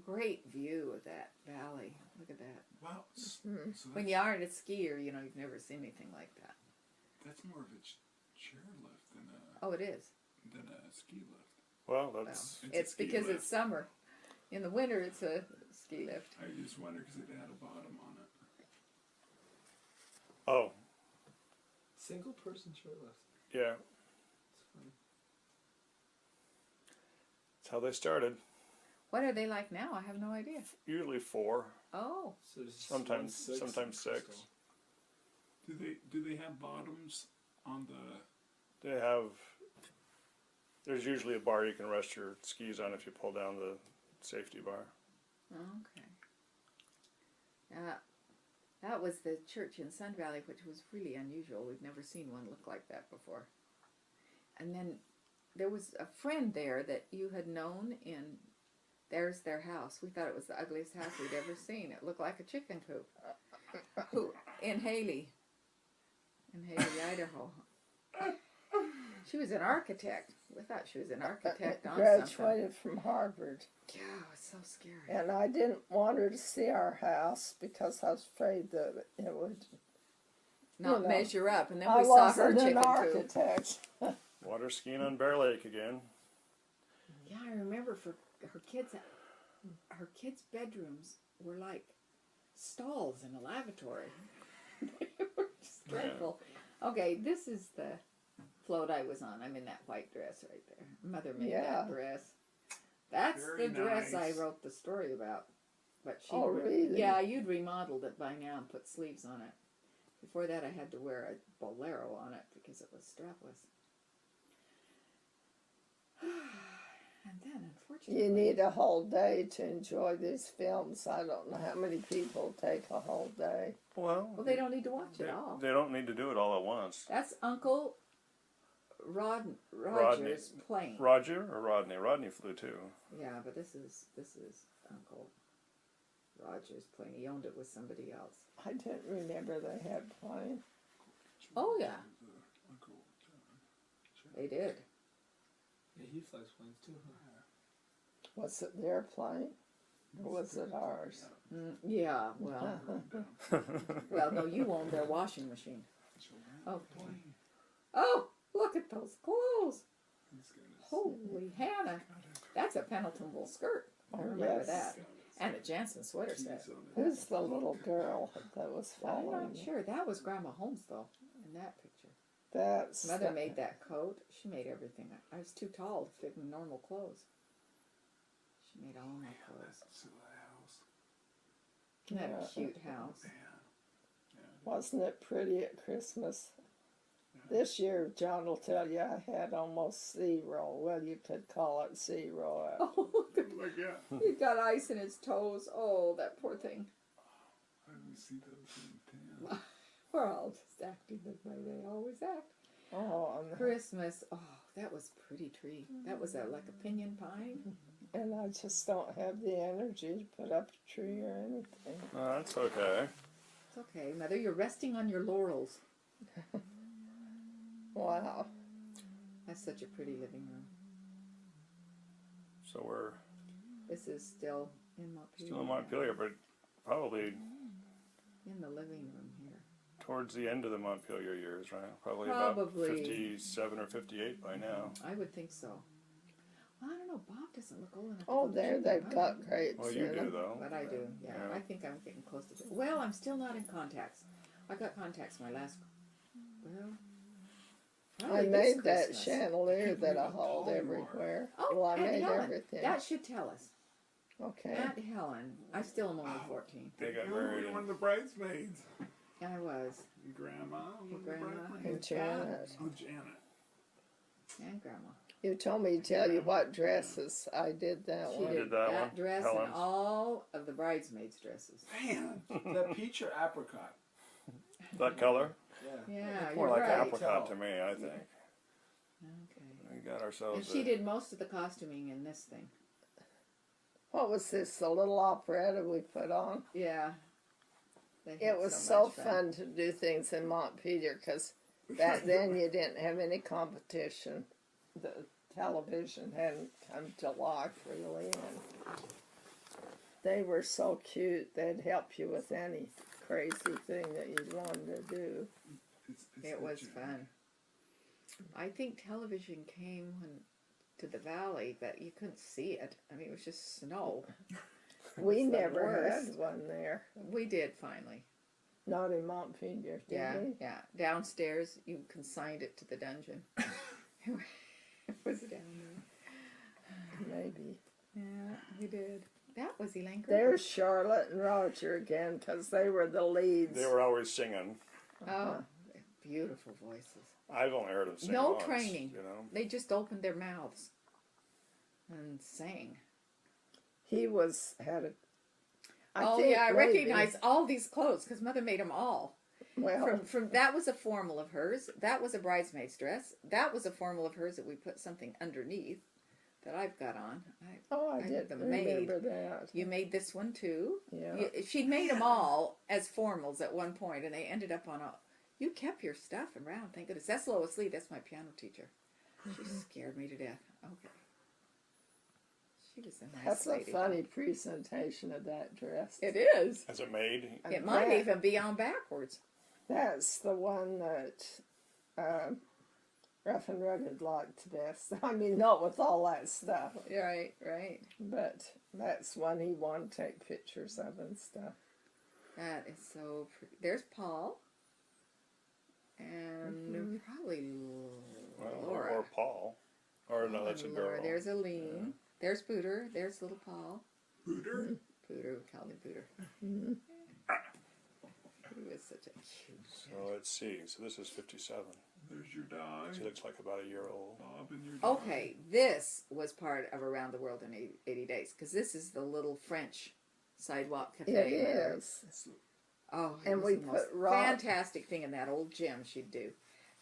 great view of that valley. Look at that. Wow. Mhm. So When you aren't a skier, you've never seen anything like that. that's more of a chairlift Oh, it is. than a ski lift. Well, Well, that's It's a it's ski because lift. it's summer. In the winter, it's a ski lift. I just wonder because it had a bottom on it. oh Single person chairlift. yeah. It's funny. That's how they started. What are they like now? I have no idea. Usually 4, Oh, So there's just sometimes 1 6. sometimes 6. So, Do they have bottoms on the? They have. There's usually a bar you can rest your skis on if you pull down the safety bar. okay. That was the church in Sun Valley, which was really unusual. We've never seen one look like that before. And then there was a friend there that you had known in. There's their house. We thought it was the ugliest house we'd ever seen. It looked like a chicken coop. In Haley, Idaho. She was an architect. We thought she was an architect on something. Graduated from Harvard, Yeah, it was so scary. and I didn't want her to see our house because I was afraid that it would. Not know, measure up, and then I we saw her wasn't an chicken coop. architect. Water skiing on Bear Lake again. Yeah, I remember for her kids' bedrooms were like stalls in a lavatory. They were just dreadful. Okay, this is the float I was on. I'm in that white dress right there. Mother made Yeah. that dress. That's Very the dress nice. I wrote the story about. But she, Oh, really? Yeah, you'd remodeled it by now and put sleeves on it. Before that, I had to wear a bolero on it because it was strapless. And then, unfortunately, You need a whole day to enjoy these films. I don't know how many people take a whole day. Well, Well, they don't need to watch it all. They don't need to do it all at once. That's Uncle Roger's Rodney. plane. Roger or Rodney? Rodney flew too. Yeah, but this is Uncle Rogers plane. He owned it with somebody else. I didn't remember they had plane. Oh, yeah. Uncle John. They did. Yeah, he flies planes too, huh? Was it their plane? Or was it ours? Yeah, well. Well, no, you owned their washing machine. Oh, oh, look at those clothes. Holy Hannah. That's a Pendleton wool skirt. I remember yes. that. And a Jansen sweater set. Who's the little girl that was I'm following not me? sure. That was Grandma Holmes, though, in that picture. That's Mother made that coat. She made everything. I was too tall to fit in normal clothes. She made all my clothes. Isn't that a cute house? Wasn't it pretty at Christmas? This year, John will tell you I had almost 0. Well, you could call it 0. Oh, look at Like, yeah. he got ice in his toes. Oh, that poor thing. I didn't see those in 10. We're all just acting the way they always act. Oh, Christmas. Oh, that was a pretty tree. That was like a pinyon pine. and I just don't have the energy to put up a tree or anything. No, that's okay. It's okay, Mother. You're resting on your laurels. Wow. That's such a pretty living room. So we're This is still in Montpelier. still in Montpelier, but probably In the living room here. towards the end of the Montpelier years, right? Probably Probably. about 57 or 58 by now. I would think so. Well, I don't know. Bob doesn't look old enough. to Oh, go to there church, they've huh? got grapes Well, you in do, them. though. But I do, yeah. I think I'm getting close to it. Well, I'm still not in contacts. I got contacts my last. Well, I probably this made that Christmas. chandelier that I hold everywhere. Oh, well, I Aunt made Helen. everything. That should tell us. Okay. Aunt Helen. I still am only 14. They got You were married one of in the bridesmaids. I was. And Grandma. one of the Grandma. bridesmaids. And Janet. Oh, Janet. And Grandma. You told me to tell you what dresses. I did that She one. did that one? dress Helen's. and all of the bridesmaids' dresses. Man. The peach or apricot? that color. Yeah. Yeah, More you're like right. apricot to me, I think. Okay. We got ourselves. And she did most of the costuming in this thing. What was this? The little operetta we put on? Yeah. They had It was so much fun to do things in Montpelier because back then you didn't have any competition. The television hadn't come to life really, and they were so cute. They'd help you with any crazy thing that you wanted to do. It was fun. I think television came to the valley, but you couldn't see it. I mean, it was just snow. We It's the never worst. had one there. We did finally. Not in Montpelier, did Yeah, we? yeah. Downstairs, you consigned it to the dungeon. It was down there. Maybe. Yeah, we did. That was Elaine Gerber. There's Charlotte and Roger again because they were the leads. They were always singing. Oh, beautiful voices. I've only heard them sing No once, training. You know. They just opened their mouths and sang. He had a. I think I maybe- recognize all these clothes because Mother made them all. Well, From that was a formal of hers. That was a bridesmaid's dress. That was a formal of hers that we put something underneath that I've got on. I had didn't them made. remember that. You made this one too. Yeah. She made them all as formals at one point, and they ended up on a. You kept your stuff around. Thank goodness. That's Lois Lee. That's my piano teacher. She scared me to death. Okay. She was a nice That's lady. a funny presentation of that dress. It is. Is it made? It might That- even be on backwards. That's the one that Rough and Rugged liked best. I mean, not with all that stuff, Right, right. but that's one he wanted to take pictures of and stuff. That is so pretty. There's Paul. And probably Well, Laura. or Paul. Or no, that's a Laura. girl. There's Aline. There's Pooter. There's little Paul. Booter. Pooter, we called him Pooter. He was such a cute. So let's see. So this is 57. There's your dog. She looks like about a year old. Bob and your dog. Okay, this was part of Around the World in 80 Days because this is the little French sidewalk cafe. It is. Oh, it And was we the put most rock- fantastic thing in that old gym she'd do.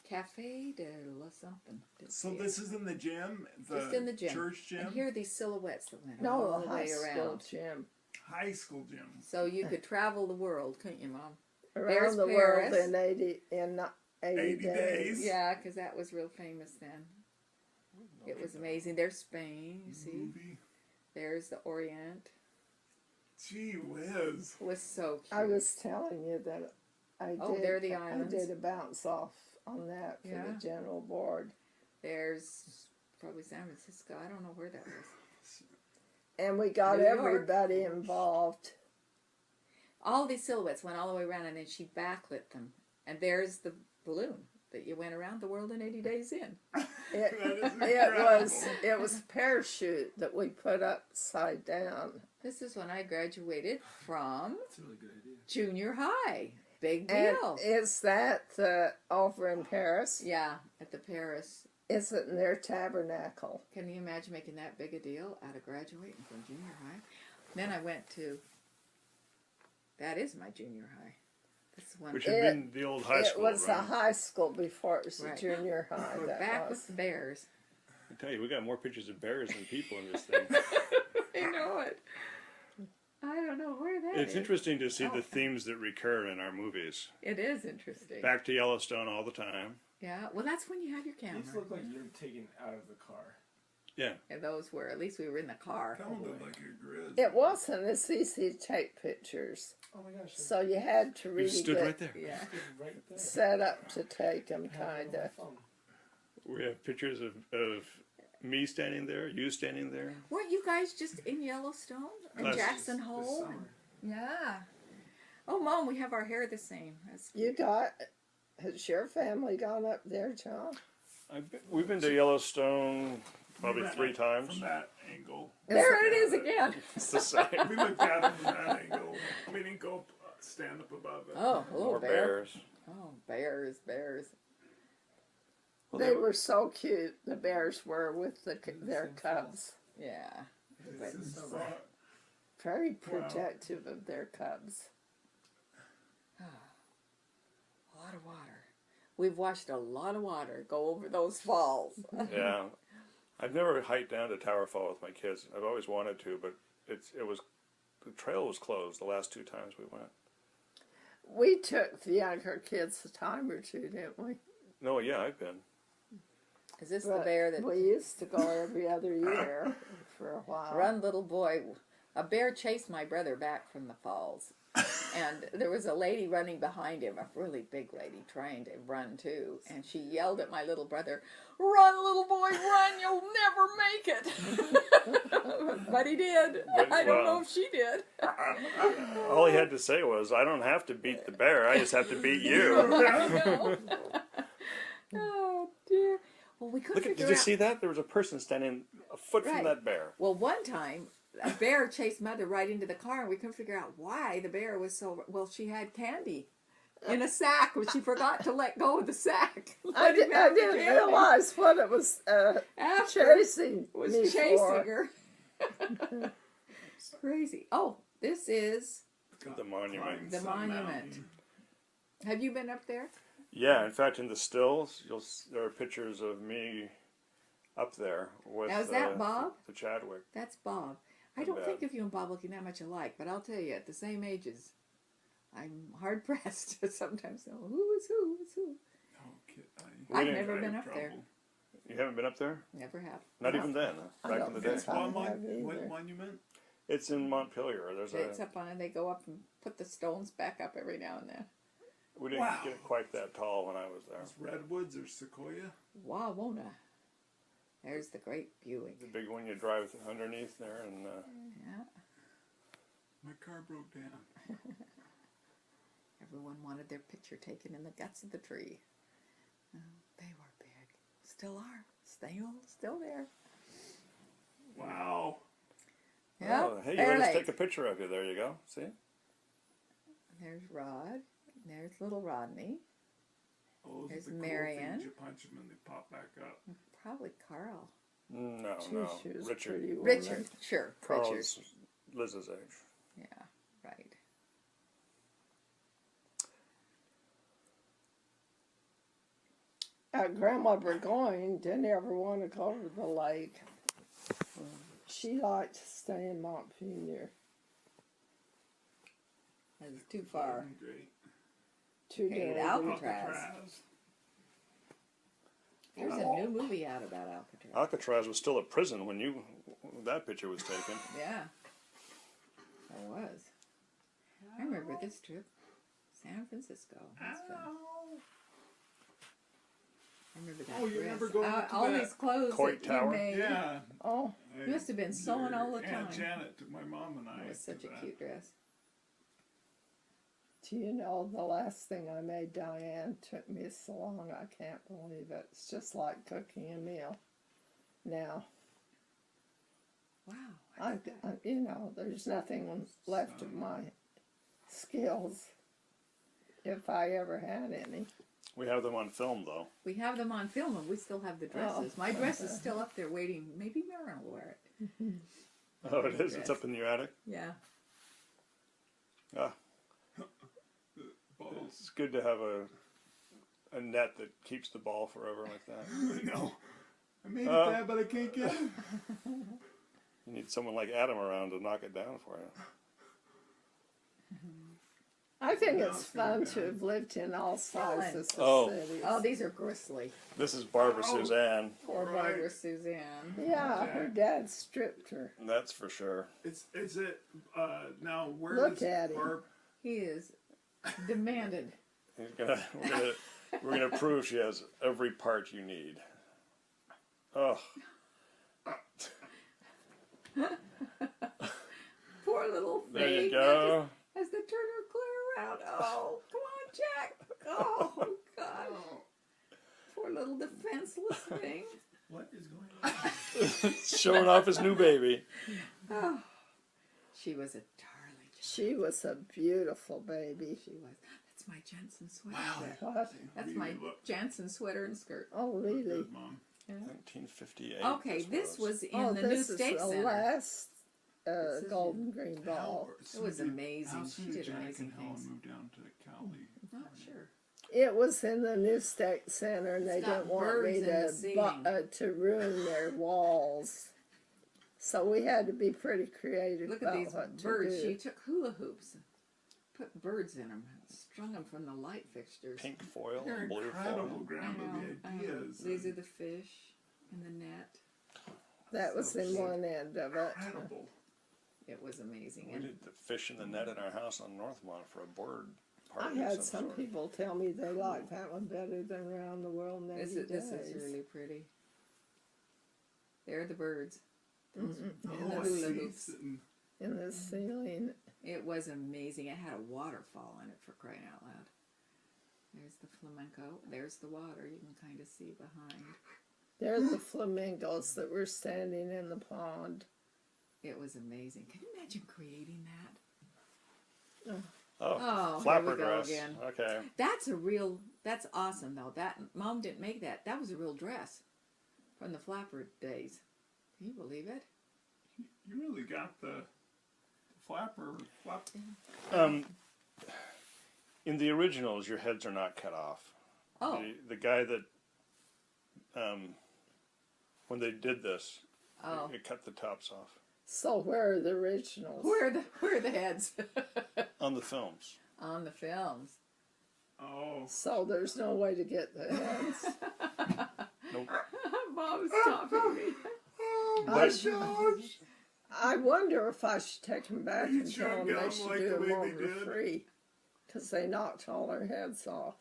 Cafe de la something. So this is in the gym? Just in the gym. Church gym? And here are these silhouettes that went No, all the the high way school around. gym. high school gym. So you could travel the world, couldn't you, Mom? Around There's the world Paris. in 80 80 days. days. Yeah, because that was real famous then. It was amazing. There's Spain, you see. Movie. There's the Orient. Gee whiz. It was so cute. I was telling you that I Oh, did. there are the I islands. did a bounce off on that for Yeah. the general board, There's probably San Francisco. I don't know where that was. and we got New York. everybody involved. All these silhouettes went all the way around, and then she backlit them. And there's the balloon that you went around the world in 80 days in. It, That is it was a parachute that we put upside down, This is when I graduated from That's a really good idea. junior high. Big and deal. is that over in Paris? Yeah, at the Paris. Is it in their tabernacle? Can you imagine making that big a deal out of graduating from junior high? Then I went to, that is my junior high. This is when Which had been the old high school, It was right? a high school before it was Right. a junior high. we're that back was. with the Bears. I tell you, we got more pictures of bears than people in this thing. I know it. I don't know where that It's is. interesting to see Oh. the themes that recur in our movies. It is interesting. Back to Yellowstone all the time. Yeah, well, that's when you have your camera. These look like you're taken out of the car. Yeah. And those were, at least we were in the car. Kind of looked like a grid. It wasn't as easy to take pictures, Oh my gosh. so you had to You really stood get right there. Yeah. Right there. set up to take them, I have it kind on my of. phone. We have pictures of me standing there, you standing there. Weren't you guys just in Yellowstone? And Last- Jackson This Hole? summer. Yeah. Oh, Mom, we have our hair the same. That's You has your family gone up there, John? We've been to Yellowstone probably We went 3 up times. From that angle. There it is again. It's the same. We looked at it from that angle. We didn't go stand up above it. Oh, a little More bear. bears. Oh, bears. Well, They were so cute. The bears were with their cubs. Yeah. This is Very protective of their cubs. A lot of water. We've watched a lot of water go over those falls. Yeah. I've never hiked down to Tower Fall with my kids. I've always wanted to, but the trail was closed the last 2 times we went. We took the younger kids a time or two, didn't we? No, yeah, I've been. Is this the But bear that we used to go every other year for a while. run, little boy? A bear chased my brother back from the falls. And there was a lady running behind him, a really big lady, trying to run too. And she yelled at my little brother, "Run, little boy, run! You'll never make it!" But he did. But, I don't know wow. if she did. All he had to say was, "I don't have to beat the bear. I just have to beat you." I know. Oh, dear. Well, we couldn't Look at, figure did you out. see that? There was a person standing a foot Right. from that bear. Well, one time, a bear chased Mother right into the car, and we couldn't figure out why the bear was so... Well, she had candy in a sack, but she forgot to let go of the sack. I Let him have the didn't candy. realize what it was After chasing was me chasing for. her. Crazy. Oh, this is... The monument. The monument. Have you been up there? Yeah, in fact, in the stills, there are pictures of me up there with Now, is that Bob? the Chadwick. That's Bob. I Not don't bad. think of you and Bob looking that much alike, but I'll tell you, at the same ages, I'm hard pressed to sometimes know who is who is who. I've didn't- never been up there. You haven't been up there? Never have. Not No. even then, I back don't in the day. think so. I have either. What monument? It's in Montpelier. There's It's a. up on, and they go up and put the stones back up every now and then. We didn't Wow. get quite that tall when I was there. It's redwoods or sequoia? Wawona. There's the great Buick. The big one you drive underneath there, and Yeah. My car broke down. Everyone wanted their picture taken in the guts of the tree. Oh, they were big. Still are. Still there. Wow. Yeah. oh, hey, you Bear let us Lake. take a picture of you. There you go. See? There's Rod. There's little Rodney. Oh, those There's are the cool Marianne. things you punch them and they pop back up. Probably Carl. No, She no. was Richard. pretty woman. Richard. Sure. Richard. Carl's Liz's age. Yeah. Right. Grandma Burgoyne didn't ever want to go to the lake. She liked to stay in Montpelier. That's too far. Great. Too Okay, dirty. Alcatraz. There's a new movie out about Alcatraz. Alcatraz was still a prison when that picture was taken. Yeah. It was. I remember this trip. San Francisco. That's fun. I remember that Oh, you dress. remember going to all that these clothes Coit that Tower? you made. Yeah. Oh, You must have been sewing all the Aunt time. Janet took my mom and I. It was such to a that. cute dress. do you know the last thing I made, Diane, took me so long I can't believe it. It's just like cooking a meal. Now, Wow. you know, there's nothing left of my skills, if I ever had any. We have them on film, though. We have them on film and we still have the dresses. My dress is still up there waiting. Maybe Marilyn will wear it. Oh, it is? It's up in your attic? Yeah. Ah, Balls. it's good to have a net that keeps the ball forever like that. No. I made it, Dad, but I can't get it. You need someone like Adam around to knock it down for you. I think it's fun to have lived in all sizes of Oh. cities. Oh, these are gristly. This is Barbara Suzanne. Poor Right. Barbara Suzanne. Yeah, her dad stripped her. That's for sure. Is it now where Look does at him. Barb He is demanded. We're gonna prove she has every part you need. Oh, Poor little thing. there you go. As the turner clear around. Oh, come on, Jack. Oh, God. Poor little defenseless thing. what is going on? Showing off his new baby. Oh, she was a darling. She was a beautiful baby. She was. That's my Jensen sweater. Wow. What? That's Really my look Jansen sweater and skirt. Oh, really? good, Mom. 1958. Okay, this was in Oh, the new this is State the Center. last This is Golden Green Ball. It was amazing. How She soon did Jack amazing and Helen things. moved down to Cali? Not sure. It was in the new State Center, and they It's got didn't want me birds in the ceiling. to ruin their walls. So we had to be pretty creative Look at about these what birds. to She do. took hula hoops, and put birds in them, strung them from the light fixtures. Pink foil They're and blue incredible, foil. Grandma. I The know. ideas. These are the fish in the net. That was in one end of it. incredible. It was amazing. We And did the fish in the net in our house on Northmont for a board I party. of had some sort. people tell me they liked that one better than Around the World in 80 this Days. is really pretty. There are the birds. And the Oh, hula see, hoops. sitting- In the ceiling. It was amazing. It had a waterfall in it, for crying out loud. There's the flamenco. There's the water. You can kind of see behind. They're the flamingos that were standing in the pond. It was amazing. Can you imagine creating that? Oh, Oh, flapper here we go dress. again. Okay. That's awesome though. That Mom didn't make that. That was a real dress from the flapper days. Can you believe it? You really got the flapper. In the originals, your heads are not cut off. Oh, The guy that, when they did this, oh. it cut the tops off So where are the originals? Where are the heads on the films. on the films? Oh, So there's no way to get the heads. Nope. Mom's stopping me. I wonder if I should take them back You and should tell them get they 'em should like do the them way over they did. free. Because they knocked all their heads off.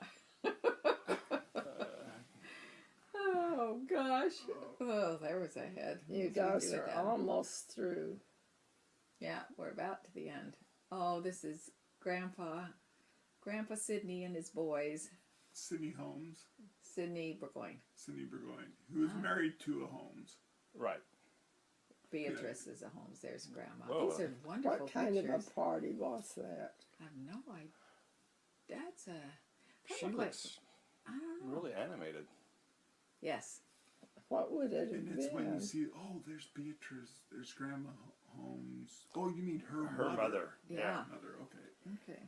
Oh gosh. Oh, there was a head. You Let's guys redo it are then. almost through. Yeah, we're about to the end. Oh, this is Grandpa Sidney and his boys. Sidney Holmes, Sidney Burgoyne. Sidney Burgoyne, who is married to a Holmes. Right. Beatrice is a Holmes. There's Grandma. Whoa. These are wonderful What kind pictures. of a party was that? I have no idea. That's a. That She looked like, looks I don't know. really animated. Yes. What would it have And it's when been? you see, oh, there's Beatrice, there's Grandma Holmes. Oh, you mean her Mother. Yeah. Mother, okay. Okay.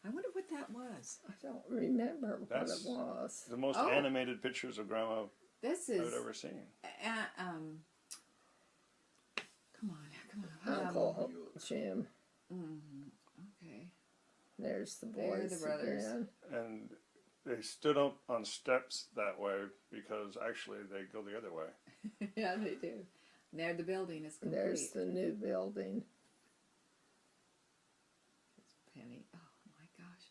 I wonder what that was. I don't remember what That's- it was. The most Oh. animated pictures of Grandma This I've is. ever seen. Come on. Uncle Jim. Okay. There's the They're boys the brothers. again. And they stood up on steps that way because actually they go the other way. Yeah, they do. And there the building is complete. There's the new building. Penny. Oh my gosh.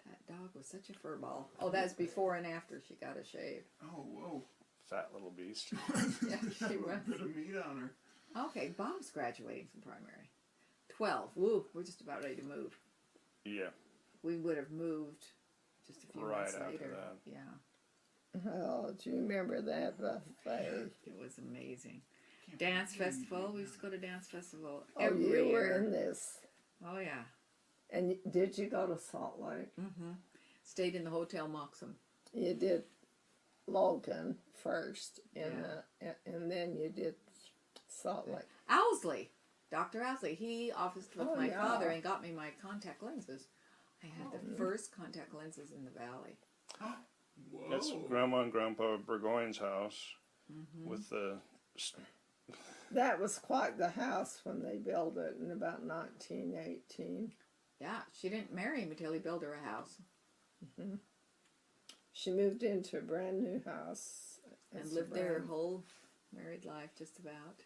That dog was such a fur ball. Oh, that's before and after she got a shave. Oh, whoa. Fat little beast. Yeah, she was. A bit of meat on her. Okay, Bob's graduating from primary. 12. Woo, we're just about ready to move. Yeah. We would have moved just a few Right months after later. that. Yeah, Oh, do you remember that buffet? it was amazing. Dance festival. We used to go to dance festival Oh, every you year. were in this. Oh yeah. And did you go to Salt Lake? Mm-hmm. Stayed in the Hotel Moxham. You did Logan first, and then you did Salt Lake. Owsley, Dr. Owsley. He officed with Oh, my yeah. father and got me my contact lenses. I had the first contact lenses in the valley. Whoa. That's Grandma and Grandpa Burgoyne's house Mm-hmm. with the. That was quite the house when they built it in about 1918. Yeah, she didn't marry him until he built her a house She moved into a brand new house. and It's a lived there her brand- whole married life, just about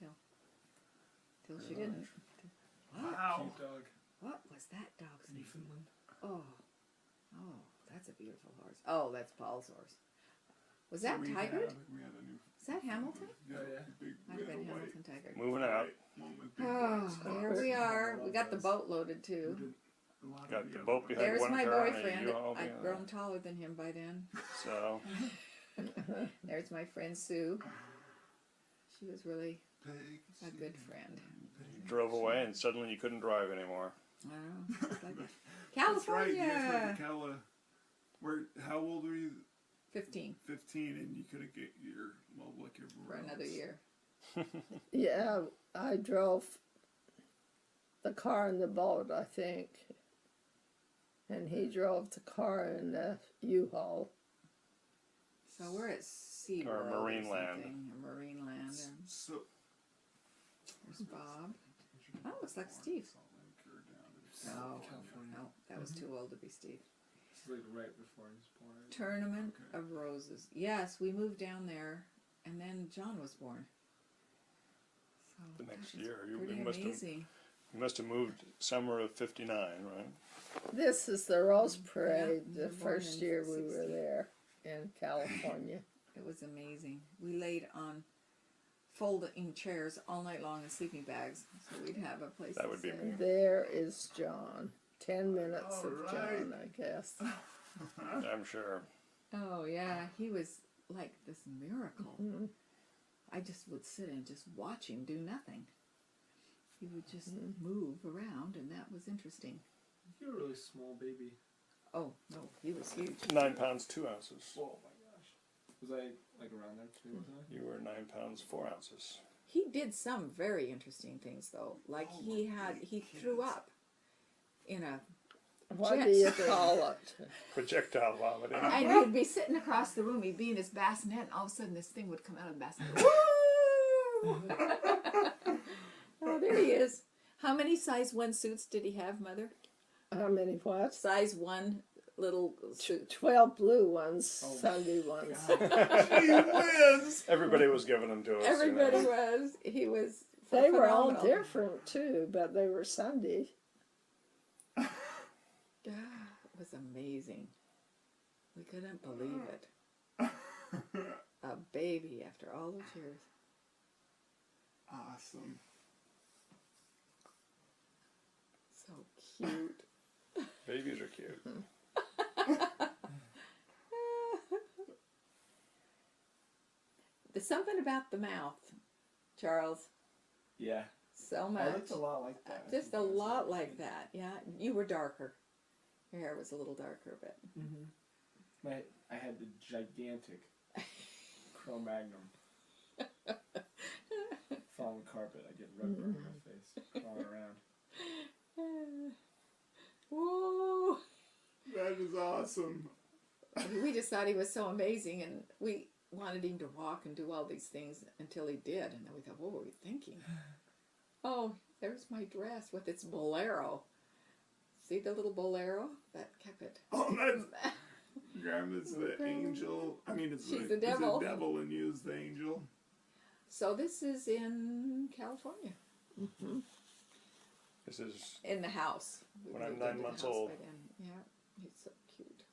till she didn't. Wow. Cute dog. What was that dog's name? Newfoundland. Oh, that's a beautiful horse. Oh, that's Paul's horse. Was that We Tiger? had a new. Is that Hamilton? Yeah, yeah. Big, Might we have had been a white, Hamilton Tiger. Moving out. one with big Oh, black spots. here we are. I We got the love boat loaded We too. did a lot of Got the other boat ones. behind There's one my car and a boyfriend. U-Haul I've behind grown taller than him by then. So There's my friend Sue. She was really Pigs a good and friend. pigs. drove away and suddenly you couldn't drive anymore. I don't know. Just like that. That's right. You guys California. went to Where? How old were you? 15 15, and you couldn't get your like for everywhere another else. year. Yeah, I drove the car and the boat, I think. And he drove the car and the U-Haul. So we're at SeaWorld Or Marine Land. Or Marine Land. And So. there's Bob. Oh, looks like Steve. Salt Lake or down to No, California. no, that was too old to be Steve. It's like right before he was born. Tournament Okay. of Roses. Yes, we moved down there, and then John was born. So The next that was year. pretty You must have amazing. you must have moved summer of '59, right? This is the Rose Parade, Yeah, the born first in year we were 60. there in California. It was amazing. We laid on folding chairs all night long in sleeping bags, so we'd have a place That to would be sit. me. There is John. 10 minutes of All John, I guess. I'm sure. Oh yeah, he was like this miracle. Mhm. I just would sit and just watch him do nothing. He would just move around, and that was interesting. You're a really small baby. Oh no, he was huge. 9 pounds 2 ounces. Oh my gosh. Was I like around there too? Was I? You were 9 pounds 4 ounces. He did some very interesting things though. Like he threw up in a What jet do you stream. call it? Projectile vomiting. And he'd be sitting across the room, he'd be in his bassinet, and all of a sudden this thing would come out of the bassinet. Woo! Oh, there he is. How many size 1 suits did he have, Mother? How many what? Size 1 little suit. 12 blue ones, Sunday ones. Gee whiz! Everybody was giving them to us. Everybody You know. was. He was. They were all phenomenal. different too, but they were Sunday. Yeah, it was amazing. We couldn't believe it. A baby after all those years. Awesome. So cute. Babies are cute. There's something about the mouth, Charles. Yeah. So Oh, much. that's a lot like that. Just a lot like that. Yeah, you were darker. Your hair was a little darker, but Mm-hmm. I had the gigantic Cro-Magnon. Fallen carpet. I get rug burn on my face. Crawling around. whoa! That is awesome. We just thought he was so amazing, and we wanted him to walk and do all these things until he did, and then we thought, what were we thinking? Oh, there's my dress with its bolero. See the little bolero? That kept it. Oh, that's Grandma's the angel. I mean, it's She's the devil. It's the devil and you's the angel. So this is in California. This is In the house. We When I'm moved 9 into the months house old. by then. Yeah, he's so cute.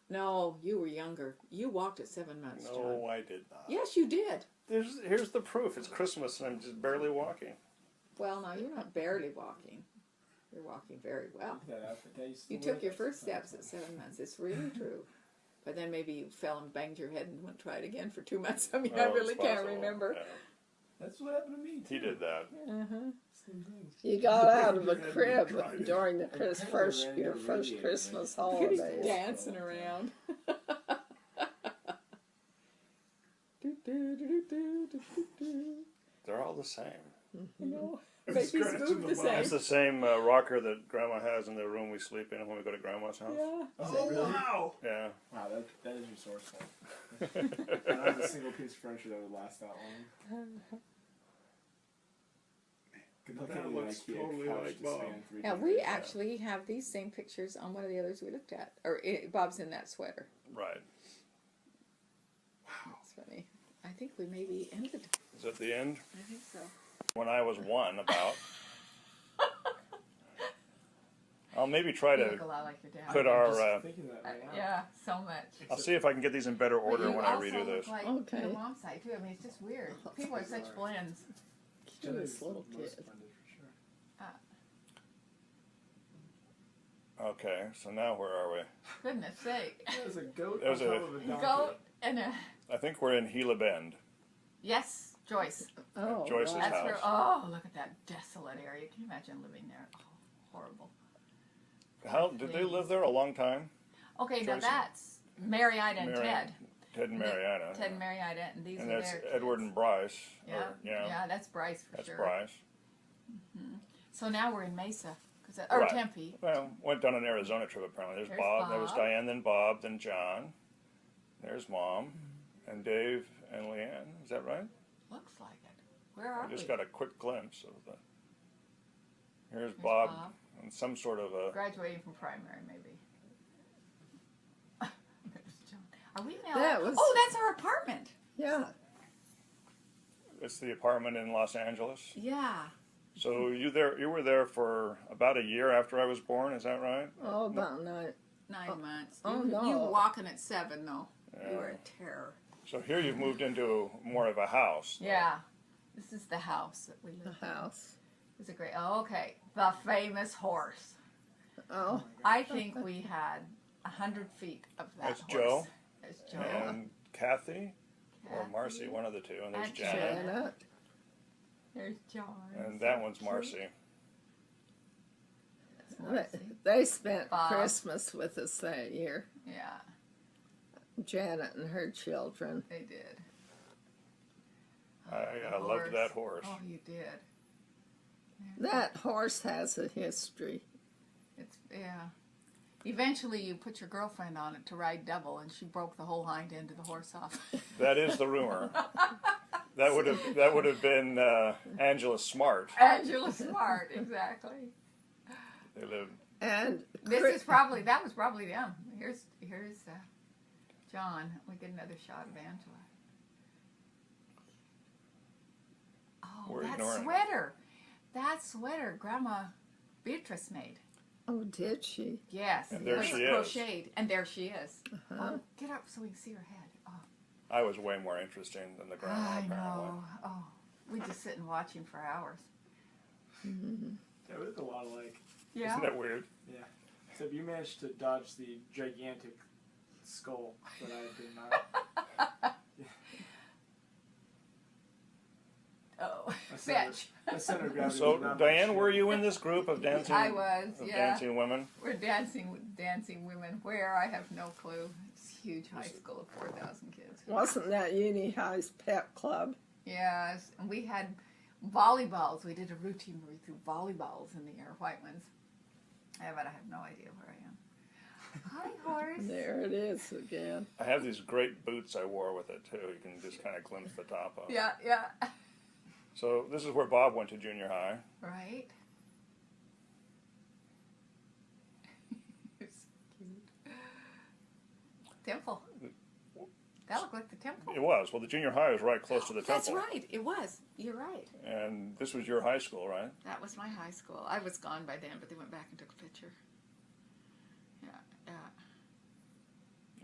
No, you were younger. You walked at 7 months, John. no, I did not. Yes, you did. Here's the proof. It's Christmas and I'm just barely walking. Well, no, you're not barely walking. You're walking very well. Look at that outfit. That used to You wear took your that first sometimes. steps at 7 months. It's really true. But then maybe you fell and banged your head and went try it again for 2 months. I mean, I Oh, really it's can't possible. remember. Yeah. That's what happened to me, too. He did that. Uh-huh. Same thing. You got out of a You had crib tried it. during the your Radiator, first right? Christmas You're holidays. dancing around. They're all the same. You know, It's babies scratching move the the bum. same. It's the same rocker that Grandma has in the room we sleep in when we go to Grandma's house. Yeah. Oh, wow. Yeah. Wow, that is resourceful. I don't have a single piece of furniture that would last that long. That looks totally like Bob. Now we actually have these same pictures on one of the others we looked at. Or Bob's in that sweater. Right. That's funny. I think we maybe ended. Is that the end? I think so. When I was 1, about. I'll maybe try You look to a lot like your dad. put I'm our. just thinking that right now. Yeah, so much. I'll see if I can get these in better But order you when I also redo this. look like Okay. your mom's side too. I mean, it's just weird. People are such blends. Cutest little Most kid. splendid for sure. Okay, so now where are we? Goodness sake. That was a goat That was on top a- of a donkey. Goat and a I think we're in Gila Bend. yes, Joyce. Oh, Joyce's wow. That's house. her. Oh, look at that desolate area. Can you imagine living there? Oh, horrible. How did they live there a long time? Okay, now Joyce- that's Marietta and Mary- Ted. Ted and Mariana. Ted and Marietta, and these And are that's their Edward kids. and Bryce. Yeah, Or, yeah, that's Bryce for That's sure. Bryce. So now we're in Mesa, or Right. Tempe. Well, went on an Arizona trip apparently. There's There's Bob. There was Bob. Diane, then Bob, then John. There's Mom, and Dave and Leanne. Is that right? Looks like it. Where are I just we? got a quick glimpse of the. Here's There's Bob, Bob. and some sort of a. Graduating from primary, maybe. There's John. Are we now? That was- Oh, that's our apartment. Yeah. It's the apartment in Los Angeles. Yeah. So you were there for about a year after I was born. Is that right? Oh, about 9. 9 months. oh, you, no. You walking at 7 though. You were Yeah. a terror. So here you've moved into more of a house. Yeah. This is the house that we The live in. house. It's a great. Oh, okay. The famous horse. Oh, I think we had 100 feet of that That's horse. Joe. That's Joe. And Kathy or Kathy. Marcy, one of the two, and there's And Janet, Janet. There's John. and that one's Marcy. That's They, Marcy. they spent Bob. Christmas with us that year. Yeah, Janet and her children. they did. I loved that horse. Oh, you did. That horse has a history. It's yeah. Eventually, you put your girlfriend on it to ride double, and she broke the whole hind end of the horse off. That is the rumor. That would have been Angela Smart. Angela Smart, exactly. They lived. And That was probably them. Here's John. We get another shot of Angela. Oh, We're that ignoring her. sweater. That sweater Grandma Beatrice made. oh, did she? Yes. And there it was she is. crocheted. And there she is. Uh-huh. Oh, get up so we can see her head. Oh, I was way more interesting than the grandma. I apparently. know. Oh, we just sit and watch him for hours. They look a lot alike. Yeah. Isn't that weird? Yeah. Except you managed to dodge the gigantic skull that I did not. Oh, My center, bitch. my center of gravity So was not Diane, much. were you in this group of dancing? I was, of yeah. dancing women. We're dancing women. Where? I have no clue. It's a huge high school of 4,000 kids. Wasn't that Uni High's pep club? Yes, and we had volleyballs. We did a routine where we threw volleyballs in the air, white ones. Yeah, but I have no idea where I am. Hi, horse. There it is again. I have these great boots I wore with it too. You can just kind of glimpse the top of. Yeah, yeah. So this is where Bob went to junior high. Right. temple. That looked like the temple. It was. Well, the junior high was right close to the That's temple. right. It was. You're right. And this was your high school, right? That was my high school. I was gone by then, but they went back and took a picture. Yeah,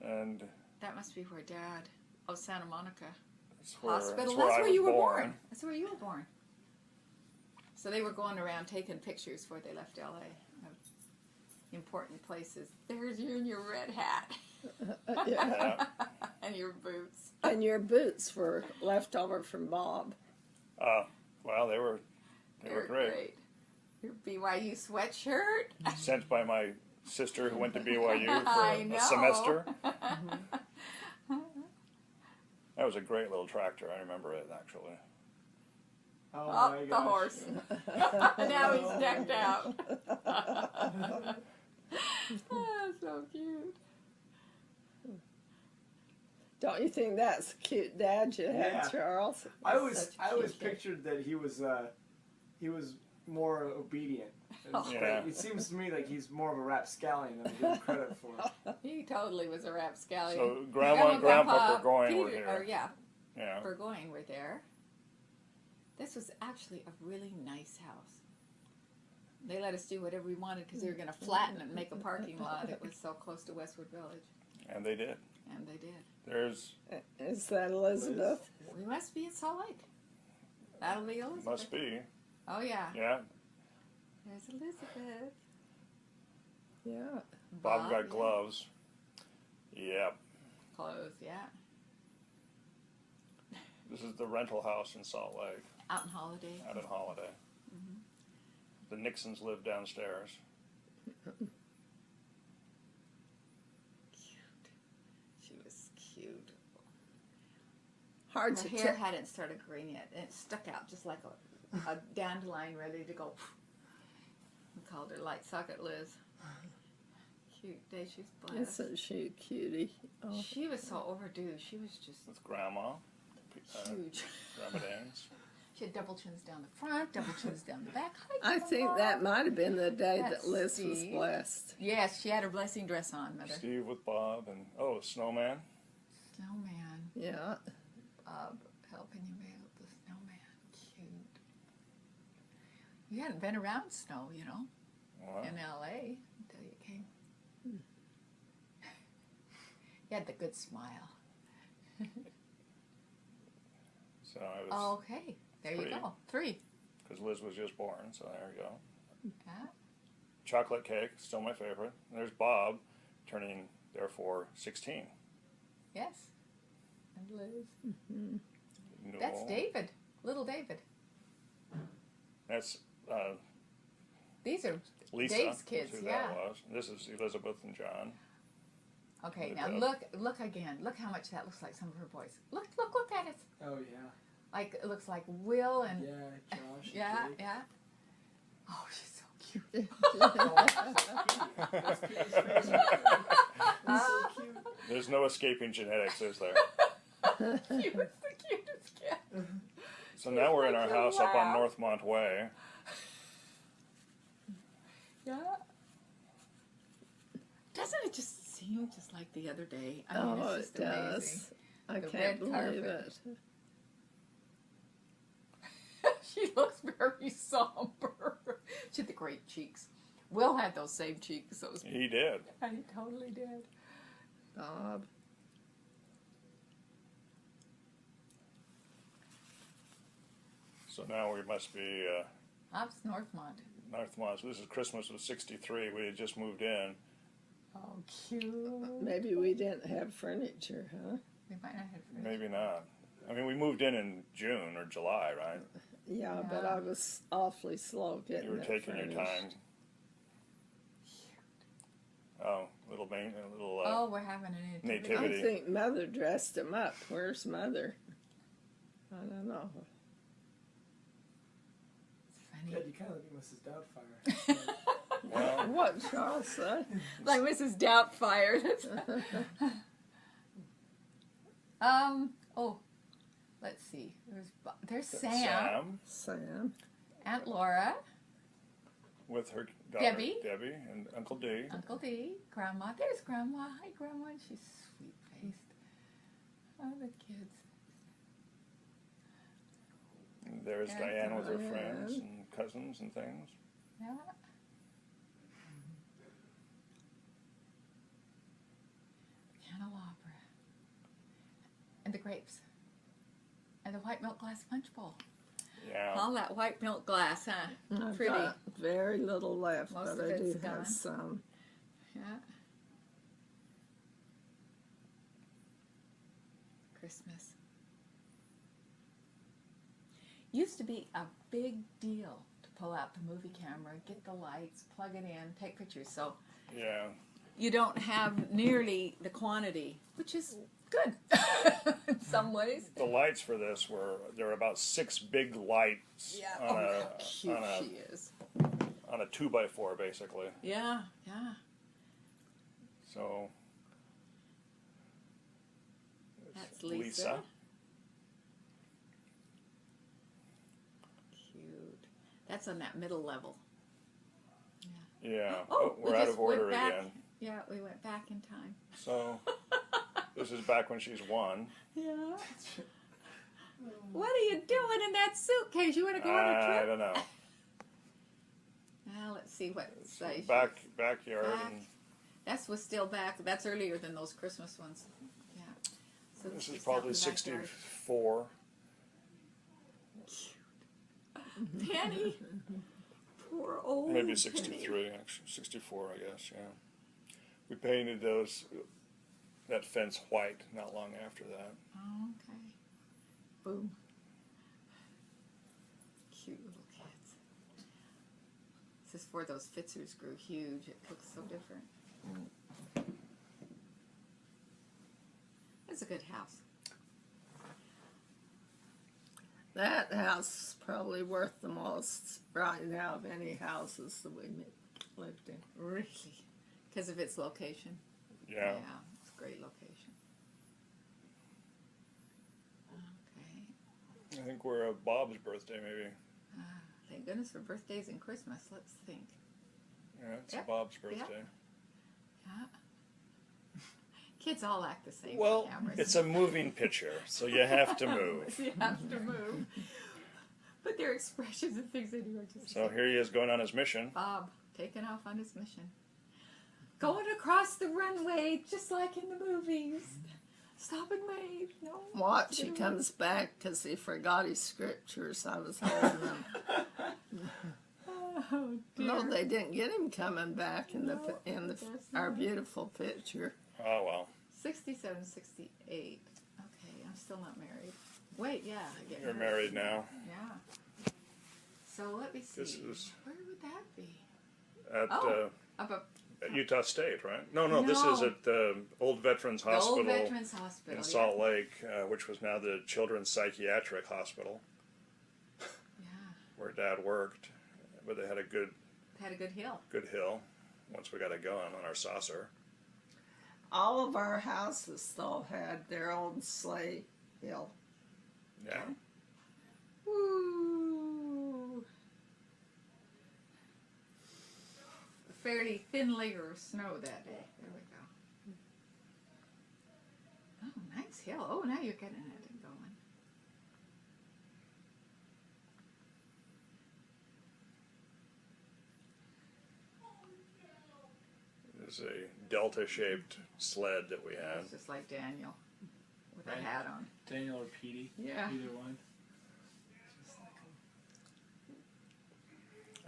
yeah. And That must be where Dad. Oh, Santa Monica that's where, Hospital. that's That's I where was you were born. born. That's where you were born. So they were going around taking pictures before they left LA of important places. There's you in your red hat. Yeah. And your boots. And your boots were left over from Bob. Well, they were great. Your BYU sweatshirt. Sent by my sister who went to BYU I for know. a semester. That was a great little tractor. I remember it, actually. Oh, Oh, my the gosh. horse. Now he's decked out. Oh, so cute. Don't you think that's a cute dad you had, Yeah. Charles? I Such always a cute kid. pictured that he was more obedient. Oh. Yeah. It seems to me like he's more of a rapscallion than I give him credit for. He totally was a rapscallion. So Grandma and Grandpa Burgoyne were Peter- here. Or, yeah, Yeah. Burgoyne were there. This was actually a really nice house. They let us do whatever we wanted because they were going to flatten it and make a parking lot. It was so close to Westwood Village. And they did. And they did. There's Is that Elizabeth? We must be at Salt Lake. That'll be Elizabeth. must be. Oh, yeah. Yeah. There's Elizabeth. Yeah. Bob got yeah. gloves. Yep. Clothes, yeah. This is the rental house in Salt Lake, Out in Holiday. out in Holiday. The Nixons live downstairs. Cute. She was cute. Hard Her to hair tell. hadn't started graying yet, and it stuck out just like a dandelion ready to go. We called her Light Socket Liz. Cute day, she's blessed. Isn't she a cutie? Oh. She was so overdue. She was just With Grandma. huge. Grandma Danes. She had double chins down the front, double chins down the back. I think that might have been the day That's that Liz was Steve. blessed. Yes, she had her blessing dress on, Mother. Steve with Bob and Snowman. Snowman. Yeah. Bob helping you build the snowman. Cute. You hadn't been around snow, you know, Well, in L.A. until you came. You had the good smile. so I was, Okay, there you 3. go. 3. because Liz was just born, so there you go. Yeah. Chocolate cake, still my favorite. And there's Bob, turning, therefore, 16. Yes. And Liz. No, That's David. Little David. That's These are Lisa. Dave's is kids, who yeah. that was. This is Elizabeth and John. Okay, Look now up. look again. Look how much that looks like some of her boys. Look at it. Oh yeah, Like it looks like Will and yeah, Josh. yeah, and Jake. yeah. Oh, she's so cute. That's Katie's face. He's so cute. There's no escaping genetics, is there? She was the cutest kid. So now we're in our Like a house up on laugh. Northmont Way. Yeah. Doesn't it just seem just like the other day? I mean, Oh, it's it just amazing. does. I The can't red believe carpet. it. She looks very somber. She had the great cheeks. Will had those same cheeks. Those He did. he totally did. Bob. So now we must be That's Northmont. Northmont. So this is Christmas of '63. We had just moved in. Oh, cute. Maybe we didn't have furniture, huh? We might not have furniture. Maybe not. I mean, we moved in June or July, right? Yeah, but Yeah. I was awfully slow getting You were it taking your furnished. time. Oh, little main, little. Oh, we're having a nativity. Nativity. I think Mother dressed him up. Where's Mother? I don't know. It's funny. Dad, you kind of look like Mrs. Doubtfire. Well, What Charles said? Like Mrs. Doubtfire. Oh, let's see. There's Sam, Sam. Aunt Laura, with her daughter Debbie. and Uncle D. Uncle D, Grandma. There's Grandma. Hi, Grandma. She's sweet There's Yeah, Diane with her Diane. friends and cousins and things. Yeah. Candelabra. And the grapes. And the white milk glass punch bowl. Yeah. All that white milk glass, huh? I've Pretty. got very little left, Most but of I it's do gone. have some. Yeah. Christmas. Used to be a big deal to pull out the movie camera, get the lights, plug it in, take pictures. So Yeah. you don't have nearly the quantity, which is good in some ways. The lights for this there were about 6 big lights Oh, how cute on a she is. on a 2x4 basically. Yeah, yeah. So That's Lisa. Cute. That's on that middle level. Yeah. Oh, we're we out just of order went back. again. Yeah, we went back in time. So this is back when she's 1. Yeah. What are you doing in that suitcase? You want to go on a I trip? don't know. Now let's see what size. Backyard. Back. And Was still back. That's earlier than those Christmas ones. Yeah. So this is just out probably in the backyard. 64. Penny. Poor old Maybe Penny. 63, actually. 64, I guess, yeah. We painted that fence white not long after that. Oh, okay. Boom. Cute little kids. This is before those Fitzers grew huge. It looks so different. It's a good house. That house is probably worth the most right now of any houses that we lived in. Really? Because of its location? Yeah. It's a great location. Okay. I think we're at Bob's birthday, maybe. Thank goodness for birthdays and Christmas. Let's think. Yeah, it's Yep. Bob's birthday. Yeah. Kids all act the same. Well, on cameras. it's a moving picture, so you have to move. You have to move. But their expressions and things they do are just So here he is going on his mission. Bob taking off on his mission. Going across the runway just like in the movies. Stop and wave. No. Watch, he comes back because he forgot his scriptures. I was holding them. Oh, dear. No, they didn't get him coming back in No, there's our not. beautiful picture. Oh, well. 67, 68. Okay, I'm still not married. Wait, yeah. I get You're married now. Yeah. So let me see. This is Where would that be? at Up a Utah State, right? No, this is No. at the Old Veterans the Hospital old Veterans Hospital. in Salt Lake, which was now the Children's Psychiatric Hospital, Yeah. where Dad worked. But they had a good Had a good hill. hill once we got it going on our saucer. All of our houses, though, had their own sleigh hill. Yeah. Woo! A fairly thin layer of snow that day. There we go. Oh, nice hill. Oh, now you're getting it going. There's a delta-shaped sled that we had. It's just like Daniel with Right. a hat on. Daniel or Petey. Yeah. Either one.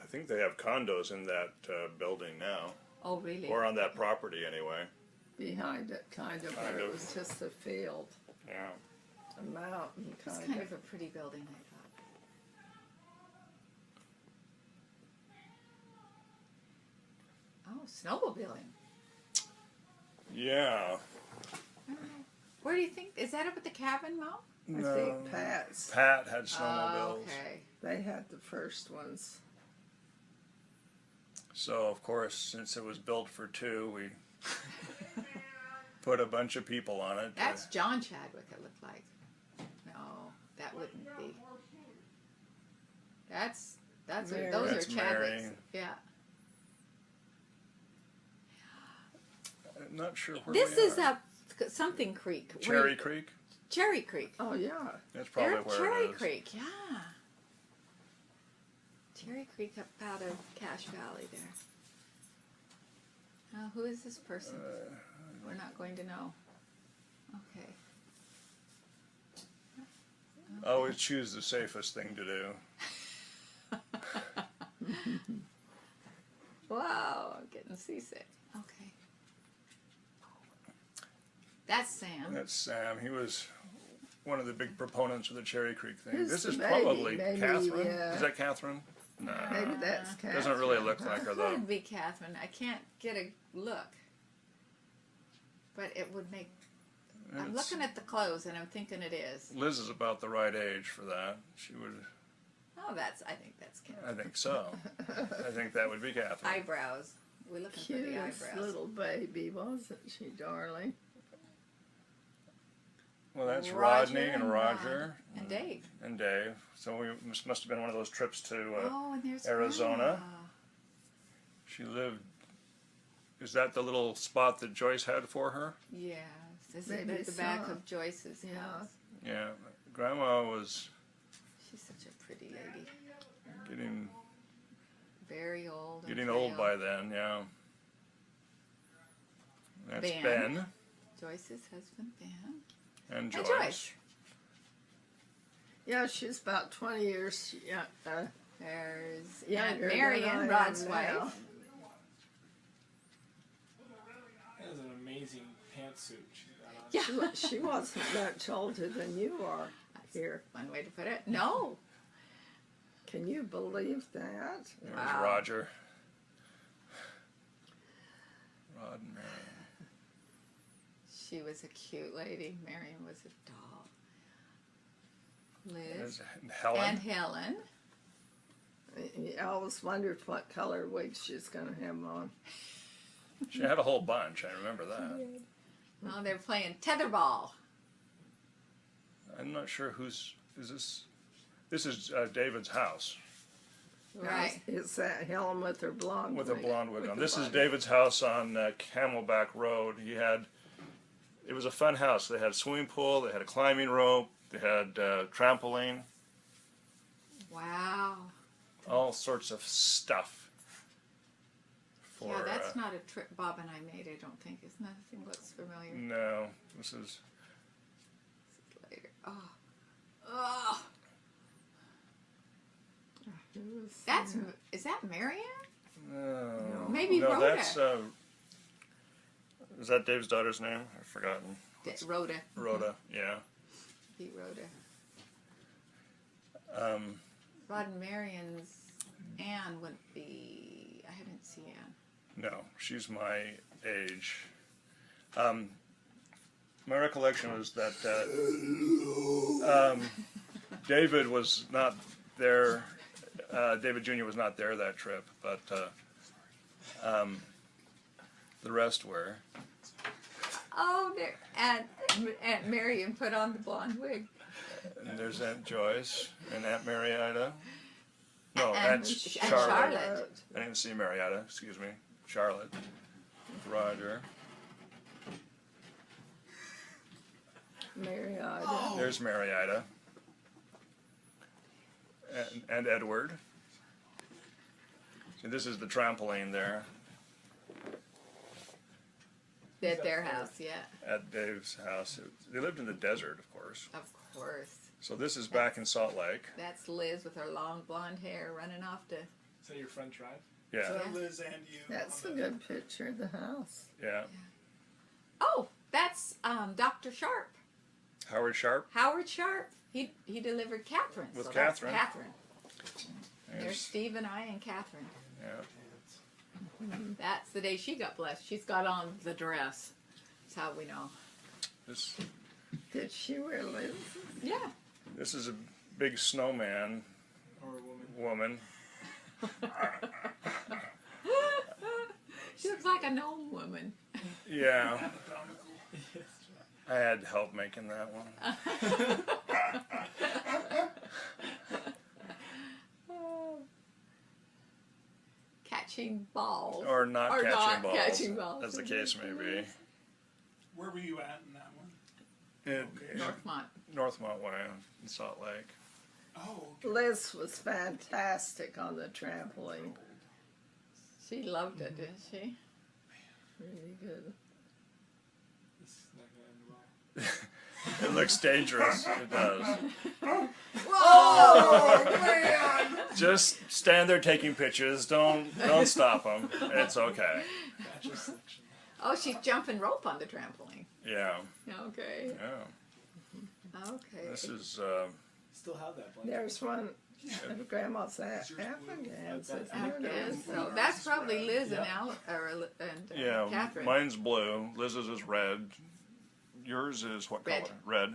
I think they have condos in that building now, Oh, really? or on that property anyway. Behind it, kind of, Kind where of. it was just a field, Yeah. a mountain, It's kind kind of. of a pretty building, I thought. Oh, snowmobiling. Yeah. Where do you think? Is that up at the cabin, Mom? I think Pat's, Pat had snowmobiles. Okay. they had the first ones. So, of course, since it was built for 2, we put a bunch of people on it. That's John Chadwick, it looked like. No, that wouldn't be. That's Mary. those That's are Chadwick's. Mary. Yeah. I'm not sure where This we is are. something creek. Cherry Creek? Cherry Creek. Oh, yeah. That's probably They're where Cherry it is. Creek, yeah. Cherry Creek up out of Cache Valley there. Now, who is this person? We're not going to know. Okay. Always choose the safest thing to do. Wow, I'm getting seasick. Okay. That's Sam. That's Sam. He was one of the big proponents of the Cherry Creek thing. Who's This the is baby? probably Maybe, Catherine. yeah. Is that Catherine? No. Maybe that's Catherine. Doesn't really look like her though. Could be Catherine. I can't get a look. But it would make... I'm It's- looking at the clothes and I'm thinking it is. Liz is about the right age for that. She would. Oh, I think that's Catherine. I think so. I think that would be Catherine. Eyebrows. We're looking for the Cutest eyebrows. little baby, wasn't she, darling? Well, that's Roger Rodney and and Roger And Dave. and Dave. So we must have been one of those trips to Oh, and there's Arizona. Grandma. She lived. Is that the little spot that Joyce had for her? Yes. This is Maybe at the back so. of Joyce's Yeah. house. Yeah. Grandma was She's such a pretty lady. getting Very old. and old frail. by then. Yeah. That's Ben. Ben Joyce's husband, Ben. and Joyce. And Joyce. Yeah, she's about 20 years There's Aunt younger than I Marion, am Rod's now. wife. That is an amazing pantsuit she's got on. Yeah. She wasn't much older than you are here. One way to put it. No. Can you believe that? There's Wow. Roger. Rod and Marion. She was a cute lady. Marion was a doll. Liz. There's Helen. And Helen. I always wondered what color wig she's going to have on. She had a whole bunch. I remember that. Oh, they're playing tetherball. I'm not sure who's. Is this? This is David's house Right. Is that Helen with her blonde with a wig? blonde wig With on. the This is blonde- David's house on Camelback Road. He had. It was a fun house. They had a swimming pool. They had a climbing rope. They had trampoline. Wow. All sorts of stuff. For, Yeah, that's not a trip Bob and I made, I don't think. It's nothing looks familiar. No, this is. Later. Oh. Oh. It was- That's, is that Marion? No, Maybe no, Rhoda. that's. Is that Dave's daughter's name? I've forgotten. Rhoda. Rhoda. Yeah. Pete Rhoda. Um, Rod and Marion's Anne would be, I haven't seen Anne. No, she's my age. My recollection was that David was not there. David Jr. was not there that trip, but the rest were. Oh, there. Aunt Marion put on the blonde wig. And there's Aunt Joyce and Aunt Marietta. No, And Aunt Charlotte. Charlotte. I didn't see Marietta. Excuse me, Charlotte. Roger. Marietta. There's Marietta. And Edward. See, this is the trampoline there At their house, yeah. at Dave's house. They lived in the desert, of course. Of course. So this is back in Salt Lake. That's Liz with her long blonde hair running off to... Is that your front drive? Yeah, So Yeah. Liz and you. That's a on the- good picture of the house. yeah. Oh, that's Dr. Sharp. Howard Sharp. Howard Sharp. He delivered Catherine. With so Catherine. That's Catherine. There's There's, Steve and I and Catherine. yeah. That's the day she got blessed. She's got on the dress. That's how we know. This Did she wear Liz? Yeah. this is a big snowman Or a woman? woman. She looks like a gnome woman. Yeah. I had help making that one. Catching balls. Or not Or catching not balls. catching balls. As the case may be. Where were you at in that one? In Northmont. Northmont Way in Salt Lake. Oh, okay. Liz was fantastic on the trampoline. She loved it, didn't she? Really good. This is not gonna end well. It looks dangerous. It does. Oh, man! Just stand there taking pictures. Don't stop them. It's okay. Natural selection. Oh, she's jumping rope on the trampoline. Yeah. Okay. Yeah. Okay. This is. Still have that blanket. There's one of Grandma's Afghans. Afghans. So that's probably Liz and Yeah. Catherine. Mine's blue. Liz's is red. Yours is what Red. color? Red.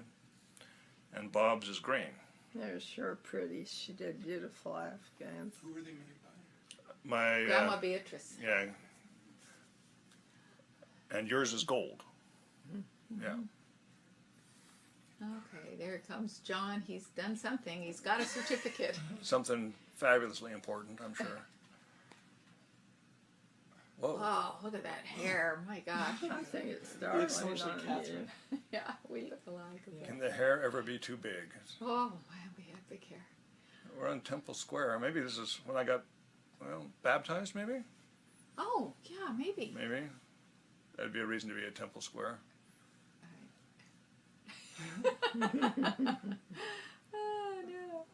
And Bob's is green. They're sure pretty. She did beautiful Afghans. Who were they made by? My. Grandma Beatrice. Yeah. And yours is gold. Yeah. Okay, there comes John. He's done something. He's got a certificate. Something fabulously important, I'm sure. Whoa. Oh, look at that hair. My gosh. I think it's You look so darling much like on you. Catherine. Yeah, we look alike. Can the hair ever be too big? Oh, man, we have big hair. We're on Temple Square. Maybe this is when I got, well, baptized, maybe? Oh, yeah, maybe. Maybe. That'd be a reason to be at Temple Square. Oh, no.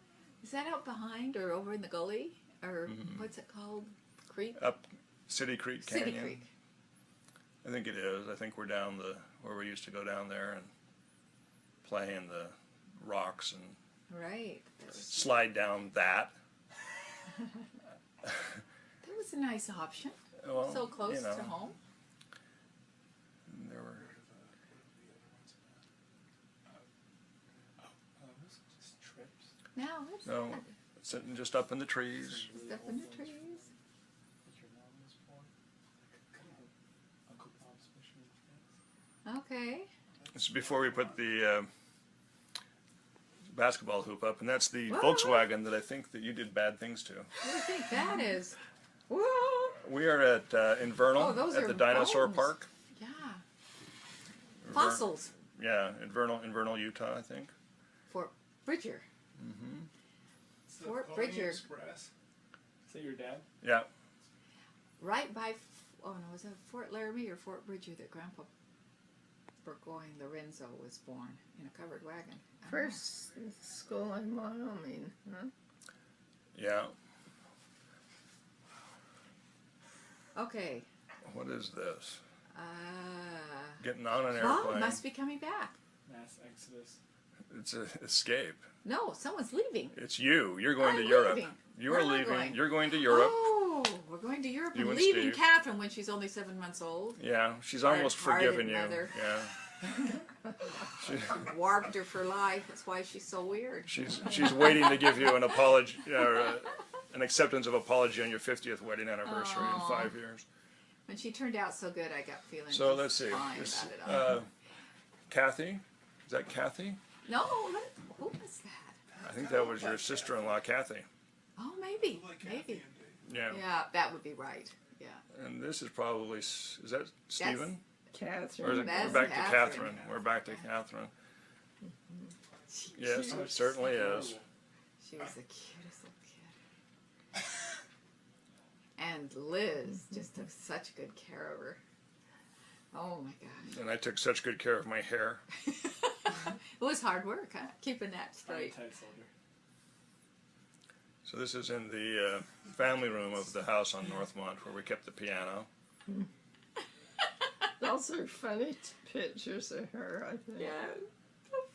Is that out behind or over in the gully? Or what's it called? Creek? Up City Creek Canyon. City Creek. I think it is. I think we're down where we used to go down there and play in the rocks and Right. slide down that. That was a nice option. Well, So close you know, to home. There were, This is just trips. Now, what's No. that? sitting just up in the trees. Stuff in the trees. Like your mom was born. Kind of Uncle Bob's fishing friends. Okay. This is before we put the basketball hoop up, and that's the What? Volkswagen that I think that you did bad things to. What do you think that is? Whoa! We are at Invernal Oh, those at are the dinosaur bones. park. Yeah. Inver- Fossils. Yeah, Invernal, Utah, I think. Fort Bridger. It's the Fort Pony Bridger. Express. Is that your dad? Yeah, Right by, oh no, was that Fort Laramie or Fort Bridger that Grandpa Burgoyne Lorenzo was born in a covered wagon? I don't know. First school in Wyoming, huh? yeah. Okay. What is this? Uh, Getting on an Bob airplane. must be coming back. Mass exodus. It's an escape. No, someone's leaving. It's you. You're going I'm to Europe. leaving. You Where are am I leaving. going? You're going to Europe. Oh, we're going to Europe You and and leaving Steve. Catherine when she's only 7 months old. Yeah, she's Hard- almost hard forgiven you. mother. Yeah. Warped her for life. That's why she's so weird. She's waiting to give you an apology or an acceptance of apology on your 50th wedding anniversary in Aw. 5 years. When she turned out so good, I got feeling So she's let's see. fine This, about it all. Kathy, is that Kathy? No, who was that? I think that was your sister-in-law, Kathy. Oh, maybe. Like Maybe. Kathy and Dave. Yeah. Yeah, that would be right. Yeah. And this is probably is that Stephen? Or is Catherine. it, That's we're back to Catherine. Catherine. We're back to Catherine. She, Yes, she, it certainly is. she was the cutest little kid. And Liz just took such good care of her. Oh my gosh. And I took such good care of my hair. It was hard work, huh? Keeping that straight. Tight soldier. So this is in the family room of the house on Northmont where we kept the piano. Those are funny pictures of her, I think. Yeah.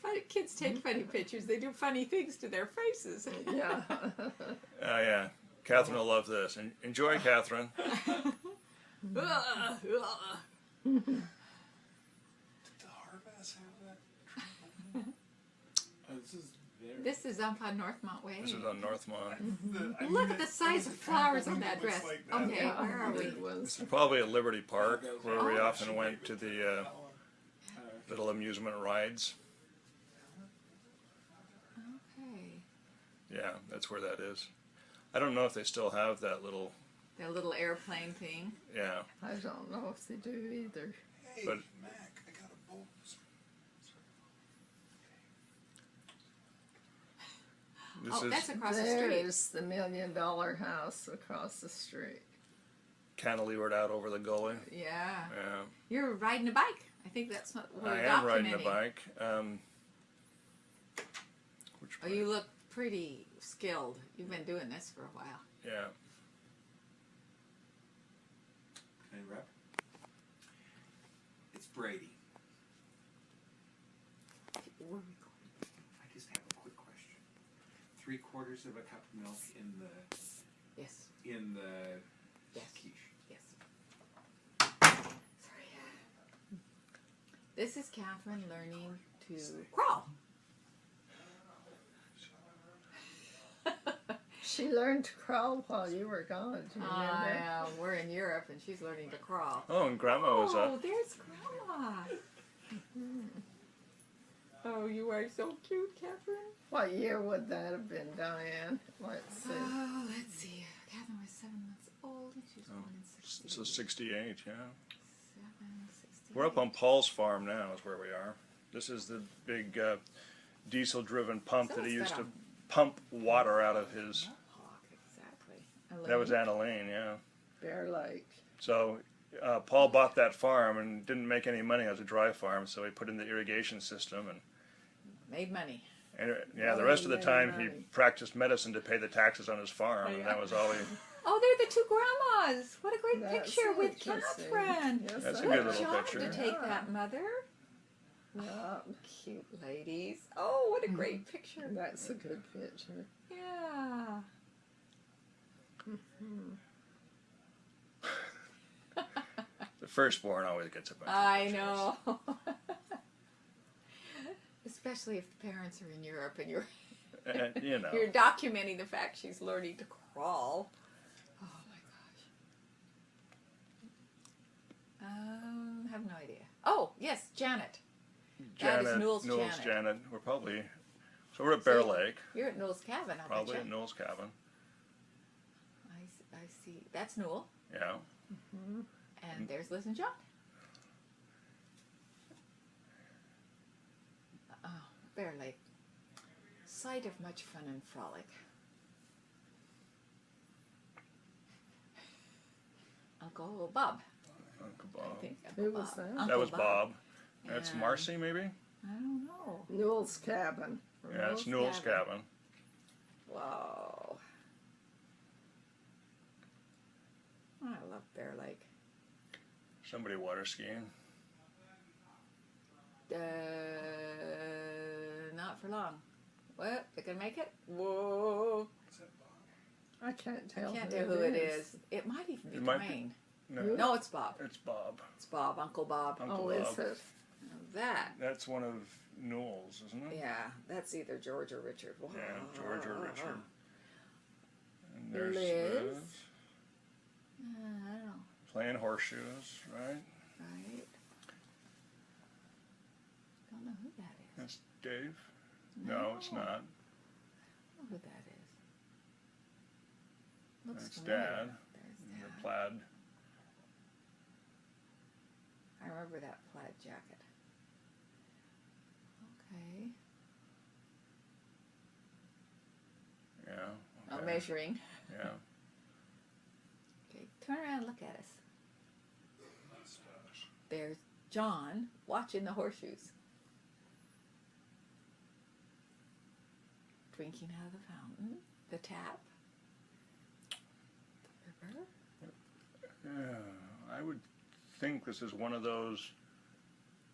Funny, kids take funny pictures. They do funny things to their faces. Yeah. Oh yeah, Catherine will love this. Enjoy, Catherine. Did the Harbass have that? Oh, this is there. This is up on Northmont Way. This is on Northmont. Look at the size of flowers on that dress. Okay, Yeah, where are we? it was. This is probably at Liberty Park where we often went to the That one. little amusement rides. Okay. Yeah, that's where that is. I don't know if they still have that little. That little airplane thing. Yeah, I don't know if they do either. Hey, But- Mac, I got a bowl. This Oh, is that's across the street. There's the $1 million house across the street. cantilevered out over the gully. Yeah. Yeah. You're riding a bike. I think that's what we're I documenting. am riding a bike. Which Oh, you look pretty skilled. You've been doing this for a while. Yeah. Can I rep? It's Brady. We're recording. I just have a quick question. 3/4 of a cup of milk in the Yes. Yes. quiche. Yes. Sorry. This is Catherine learning to crawl. She learned to crawl while you were gone. Do you remember? We're in Europe and she's learning to crawl. Oh, and Grandma was Oh, up. there's Grandma. Oh, you are so cute, Catherine. What year would that have been, Diane? Let's see. Oh, let's see. Catherine was 7 months old and she was born in 68. So 68, yeah. 68. We're up on Paul's farm now, is where we are. This is the big diesel-driven pump So that he it's used got to a- pump water out of his. Mohawk, exactly. That was Annalene, yeah. Bear Lake. So Paul bought that farm and didn't make any money as a dry farm, so he put in the irrigation system and Made money. yeah, the rest of the time he practiced medicine to pay the taxes on his farm, and that was all he. Oh, they're the two grandmas. What a great That's picture with interesting. Catherine. Yes, That's a I good Good little know. job picture. to take Yeah. that, Mother. Yeah, Cute ladies. Oh, what a great picture. that's a good picture. Yeah. The firstborn always gets a bunch. I know. Especially if the parents are in Europe and you're You know. you're documenting the fact she's learning to crawl. Oh my gosh. Have no idea. Oh, yes, Janet. That is Newell's Janet. Janet. We're probably. So we're at Bear See, Lake. You're at Newell's cabin, I Probably bet at you. Noel's cabin. I see. That's Newell. Yeah. And there's Liz and John. Oh, Bear Lake. Site of much fun and frolic. Uncle Bob. Uncle I Bob. think Who Uncle was Bob. that? Uncle That was Bob. That's And- Marcy, maybe? I don't know. Newell's cabin. Yeah, it's Noel's cabin. Wow. I love Bear Lake. Somebody water skiing. Not for long. What? They gonna make it? Whoa. I can't tell. Can't tell who it is. It might even be It might be- Dwayne. No, No, it's Bob. it's Bob. It's Bob. Uncle Bob. Uncle Oh, is Bob. it? Now that. That's one of Noel's, isn't it? Yeah, that's either George or Richard. Wow. Yeah, George or Richard. And there's Liz. Liz. I don't know. Playing horseshoes, right? Right? Don't know who that is. That's Dave. No, it's not. I don't know who that is. Looks That's familiar. Dad. There's The Dad. plaid. I remember that plaid jacket. Okay. Yeah. Oh, okay. measuring. Yeah. Okay, turn around and look at us. There's John watching the horseshoes. Drinking out of the fountain, the tap, the river. Yeah. I would think this is one of those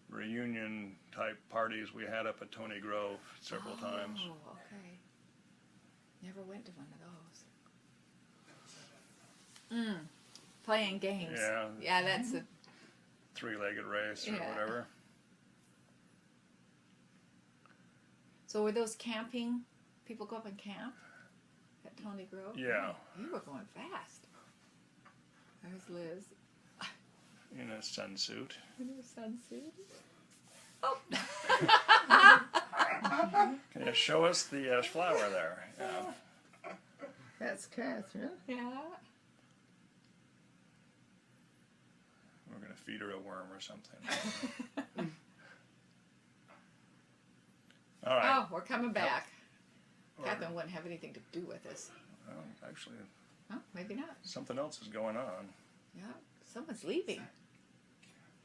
reunion type parties we had up at Tony Grove several times. Oh, okay. Never went to one of those. Playing games. Yeah. Yeah, that's a. Three-legged race or Yeah. whatever. So were those camping? People go up and camp at Tony Grove? Yeah. Oh, you were going fast. There's Liz In a sunsuit. in her sunsuit. Oh. Can you show us the flower there? Yeah. That's Catherine. Yeah. We're going to feed her a worm or something. All right. Oh, we're coming back. Catherine wouldn't have anything to do with us. Well, actually, Huh? Maybe not. something else is going on. Yeah. Someone's leaving.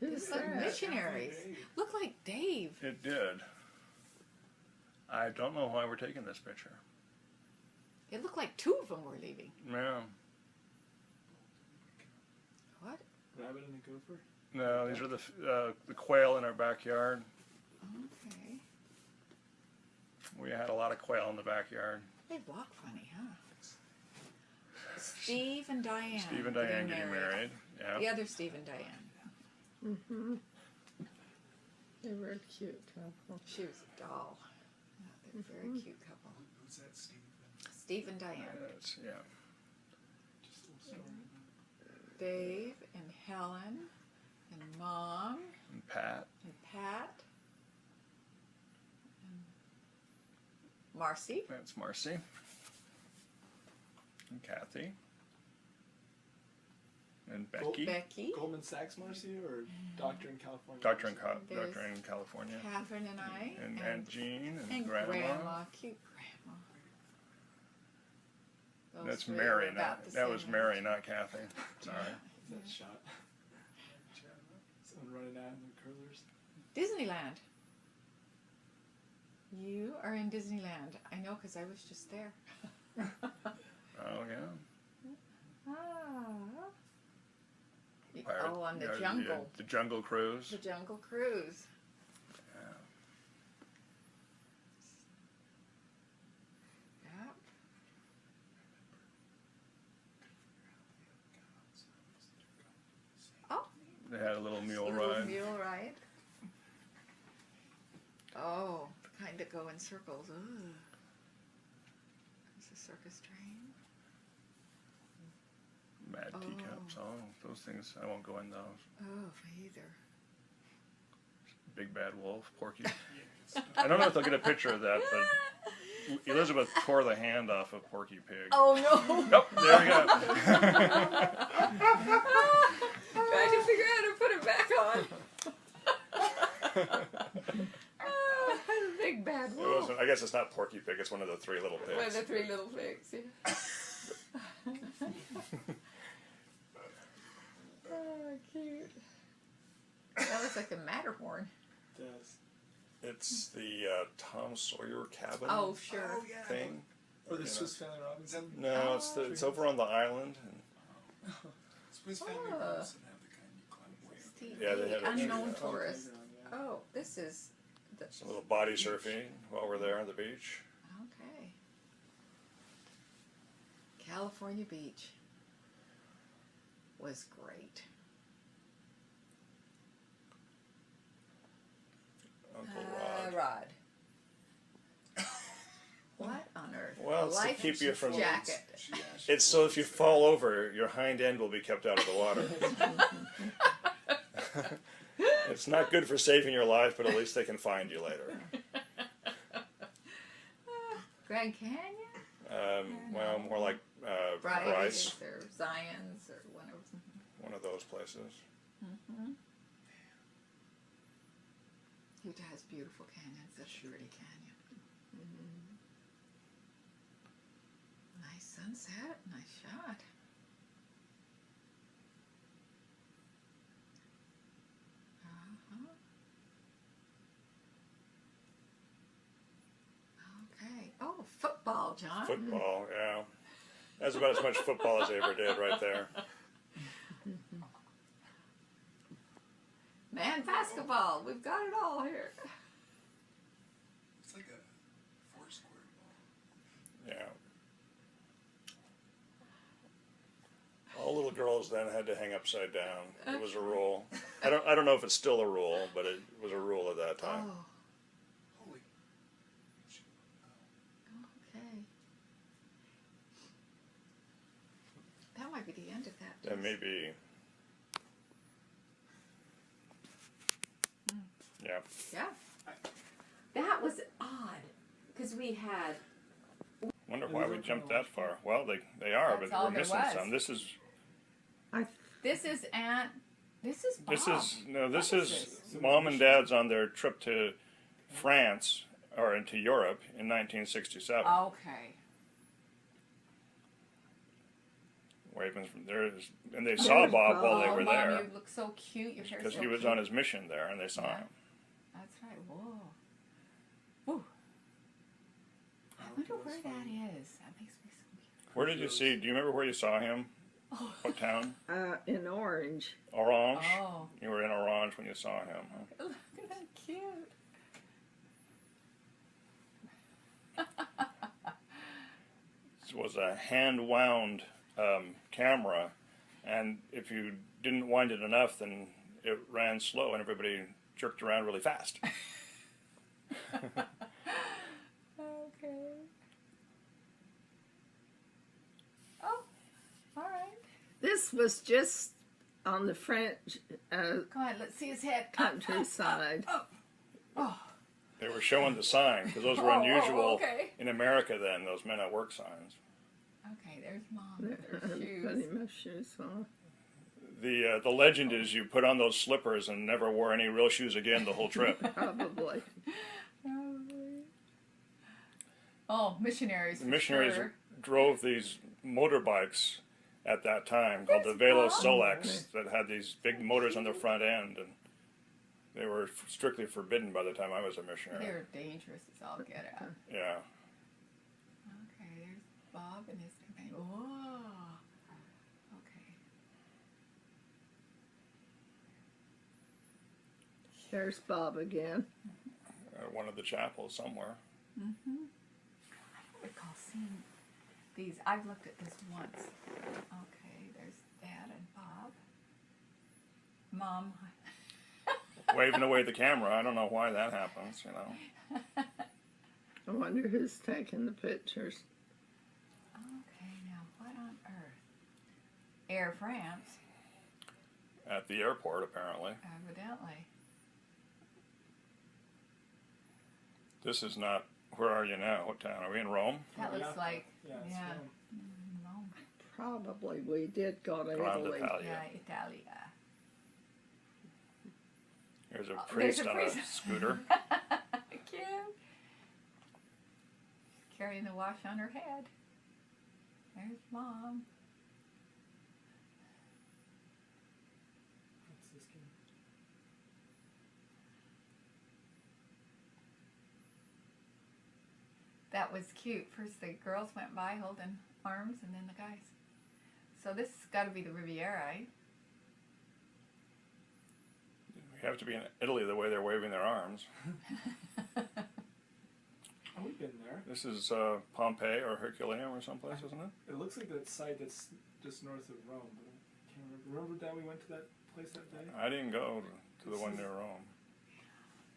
Who's It's like that? missionaries. Look like Dave. It did. I don't know why we're taking this picture. It looked like two of them were leaving. Yeah. What? Rabbit and a gopher? No, these are the quail in our backyard. Okay. We had a lot of quail in the backyard. They walk funny, huh? Steve and Diane. Steve and Diane getting married. Yeah. The other Steve and Diane. Mm-hmm. They were a cute couple. She was a doll. Yeah, they're a very cute couple. Who's that, Steve? Steve and Diane. Yeah. Just a little story about Dave and Helen and Mom And Pat. and Pat and Marcy. That's Marcy. And Kathy. And Becky. Becky. Goldman Sachs Marcy or Doctor in California? Doctor in, There's Doctor in California. Catherine and I. And Aunt Jean and, and Grandma. Cute Grandma. Those That's three Mary, were about not the that was same Mary, age. not Kathy. Sorry. Is that shot? Someone running out in the curlers? Disneyland. You are in Disneyland. I know because I was just there. Oh yeah. Ah. Pirate- Oh, on the yeah, jungle. The Jungle Cruise. The Jungle Cruise. Yeah. Yep. Oh, They had a little mule little ride. mule ride. Oh, the kind that go in circles. Ugh. It's a circus train. Mad Oh. teacups. Oh, those things. I won't go in those. Oh, me either. Big Bad Wolf, Porky. I don't know if they'll get a picture of that, but Elizabeth tore the hand off of Porky Pig. Oh no! Nope, there we go. Trying to figure out how to put it back on. Oh, big bad It wolf. wasn't, I guess it's not Porky Pig, it's one of the three little pigs. One of the three little pigs. Yeah. Oh, cute. That looks like the Matterhorn. It does. It's the Tom Sawyer cabin Oh, sure. Oh, yeah. thing. Or the You know. Swiss Family Robinson? No, it's over on the island. And Swiss Family Oh. Robinson have the kind you climb way up. Steve, Yeah, they had a- unknown yeah. tourist. Yeah. Oh, this is the some little body surfing while we're there on the beach. okay. California Beach was great. Uncle Rod. Rod. What on earth? Well, A it's to life keep you from- jacket. She asked It's so if you fall over, your hind end will be kept out of the water. It's not good for saving your life, but at least they can find you later. Grand Canyon? Well, more like Bryce, or Zion's or one of them. one of those places. Utah has beautiful canyons. That's a pretty canyon. Nice sunset. Nice shot. Okay. Oh, football, John. Football, yeah. That's about as much football as they ever did right there. Man, basketball. We've got it all here. it's like a 4-square ball. Yeah. All little girls then had to hang upside down. It was a rule. I don't know if it's still a rule, but it was a rule at that time. Oh, Holy. okay. That might be the end of that. That may be. Yeah. Yeah. That was odd because we had. Wonder why we jumped that far. Well, they are, That's but all we're there missing was. some. This is This is Aunt. This is Bob. this is What This is is this? Mom and Dad's on their trip to France. or into Europe in 1967. Okay. Waving from there, and they saw Bob while they Oh, were Mom, there you look so cute. Your hair's because so he was cute. on his mission there, and they saw Yeah. him. That's right. Whoa. Woo. I wonder where that is. That makes me so cute. Where did you see? Do you remember where you saw him? Oh. What town? In Orange. Orange. Oh. You were in Orange when you saw him. Huh? Look at that cute. This was a hand-wound camera, and if you didn't wind it enough, then it ran slow, and everybody jerked around really fast. Okay. Oh, all right. This was just on the French Come on, let's see his head. countryside. Oh. They were showing the sign because those were Oh, unusual okay. in America then. Those men at work signs. Okay, there's Mom with her Putting shoes. my shoes on. The legend is you put on those slippers and never wore any real shoes again the whole trip. Probably. Probably. Oh, missionaries. The for missionaries sure. drove these motorbikes at that time called the Velo That's Solex that had these big motors on the front end, and they were strictly forbidden by the time I was a missionary. They're dangerous as all get out. Yeah. Okay, there's Bob and his companion. Whoa. Okay. There's Bob again. One of the chapels somewhere. I don't recall seeing these. I've looked at this once. Okay, there's Dad and Bob. Mom. Waving away the camera. I don't know why that happens, you know. I wonder who's taking the pictures. Okay, now what on earth? Air France, At the airport, apparently. evidently. This is not. Where are you now? What town? Are we in Rome? That looks Yeah. like, Yeah, it's yeah. Rome. Rome. Probably we did go to Grande Italy. Italia. Yeah, Italia. There's a Oh, priest there's a on priest. a scooter. Cute. Carrying the wash on her head. There's Mom. Franciscan. That was cute. First the girls went by holding arms and then the guys. So this has got to be the Riviera, right? We have to be in Italy the way they're waving their arms. Oh, we've been there. This is Pompeii or Herculaneum or someplace, isn't it? It looks like that site that's just north of Rome, but I can't remember. Remember that we went to that place that day? I didn't go to the one near Rome.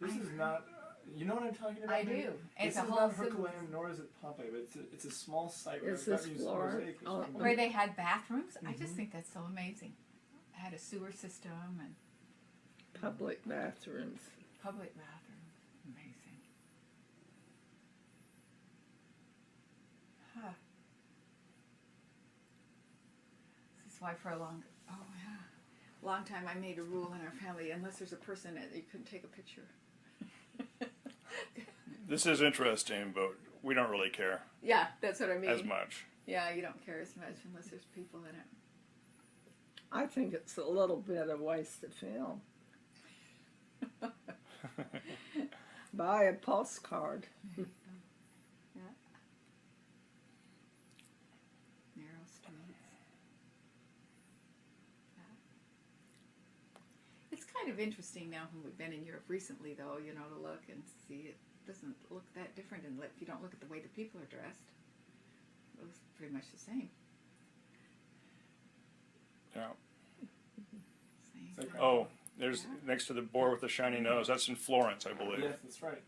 This is not. You know what I'm talking about? I maybe? do. This It's a is whole not Herculaneum, nor is it Pompeii, but it's a small site where Is it's got this these Florence? mosaics Oh, from Where they had bathrooms. I Mm-hmm. just think that's so amazing. It had a sewer system and Public bathrooms. public bathrooms. Amazing. Huh. This is why for a long time I made a rule in our family: unless there's a person in it, you couldn't take a picture. This is interesting, but we don't really care Yeah, that's what I mean. as much. Yeah, you don't care as much unless there's people in it. I think it's a little bit of waste of film. Buy a postcard. Narrow streets. Yeah. It's kind of interesting now when we've been in Europe recently, though, you know, to look and see it doesn't look that different. And if you don't look at the way the people are dressed, it looks pretty much the same. Yeah. Same. It's like- Oh, there's next to the boar with the shiny nose. That's in Florence, I believe. Yes, that's right.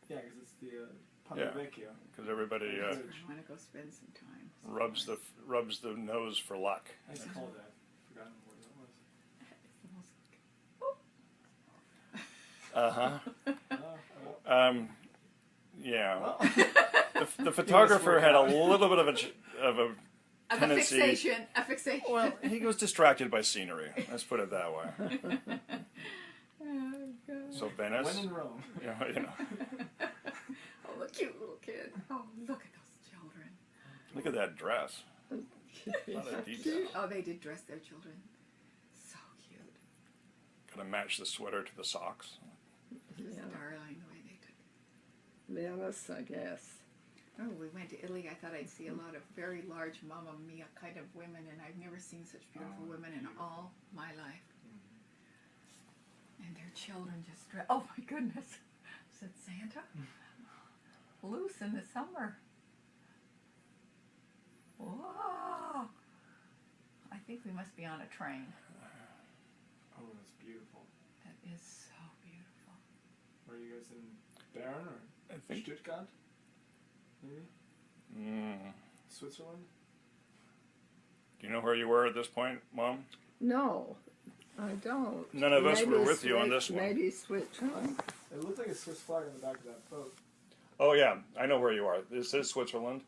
Yeah, because it's the Ponte Yeah. Vecchio. Because everybody I want to go spend some time. rubs the nose for luck. I used to call it that. Forgotten what that was. It's the most. Yeah. Well, The photographer had a little bit of a A tendency. fixation. A fixation. Well, he was distracted by scenery. Let's put it that way. Oh, God. So Venice. when in Rome. You know. Oh, look at those children. Look at that dress. A lot of detail. Oh, they did dress their children. So cute. Gotta match the sweater to the socks. Yeah. Darling, the way they could. Venice, I guess. Oh, we went to Italy. I thought I'd see a lot of very large Mamma Mia kind of women, and I've never seen such beautiful women in all my life. And their children just dress. Oh my goodness. Said Santa. Loose in the summer. Whoa. I think we must be on a train. Oh, that's beautiful. That is so beautiful. Were you guys in Bern or I think. Stuttgart? Maybe? Switzerland? Do you know where you were at this point, Mom? No, I don't. None of us were with you on Swi- this one. Maybe Switzerland. It looked like a Swiss flag on the back of that boat. Oh yeah, I know where you are. This is Switzerland.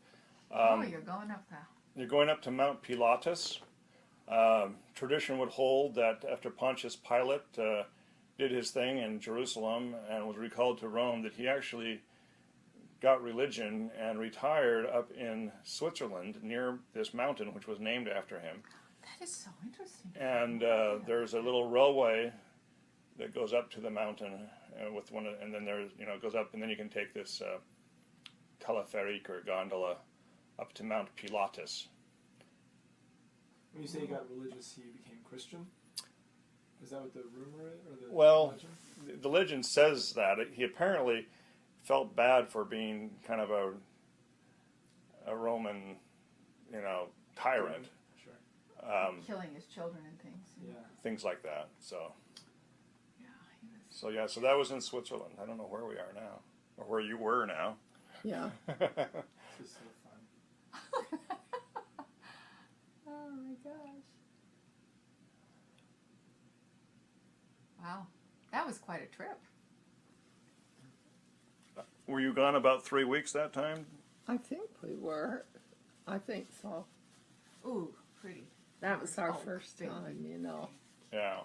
Oh, you're going up now. You're going up to Mount Pilatus. Tradition would hold that after Pontius Pilate did his thing in Jerusalem and was recalled to Rome, that he actually got religion and retired up in Switzerland near this mountain, which was named after him. That is so interesting. And there's a little railway that goes up to the mountain with one, and then there's, you know, it goes up, and then you can take this teleferic or gondola up to Mount Pilatus. When you say he got religious, he became Christian? Is that what the rumor is? Or the Well, legend? the legend says that he apparently felt bad for being kind of a Roman, you know, tyrant, Sure. Killing his children and things. Yeah. things like that. So, Yeah, he was. so that was in Switzerland. I don't know where we are now, or where you were now. Yeah. This is so fun. Oh my gosh. Wow. That was quite a trip. Were you gone about 3 weeks that time? I think we were. I think so. Ooh, pretty. That was our Oh, first baby. time, you know. Yeah.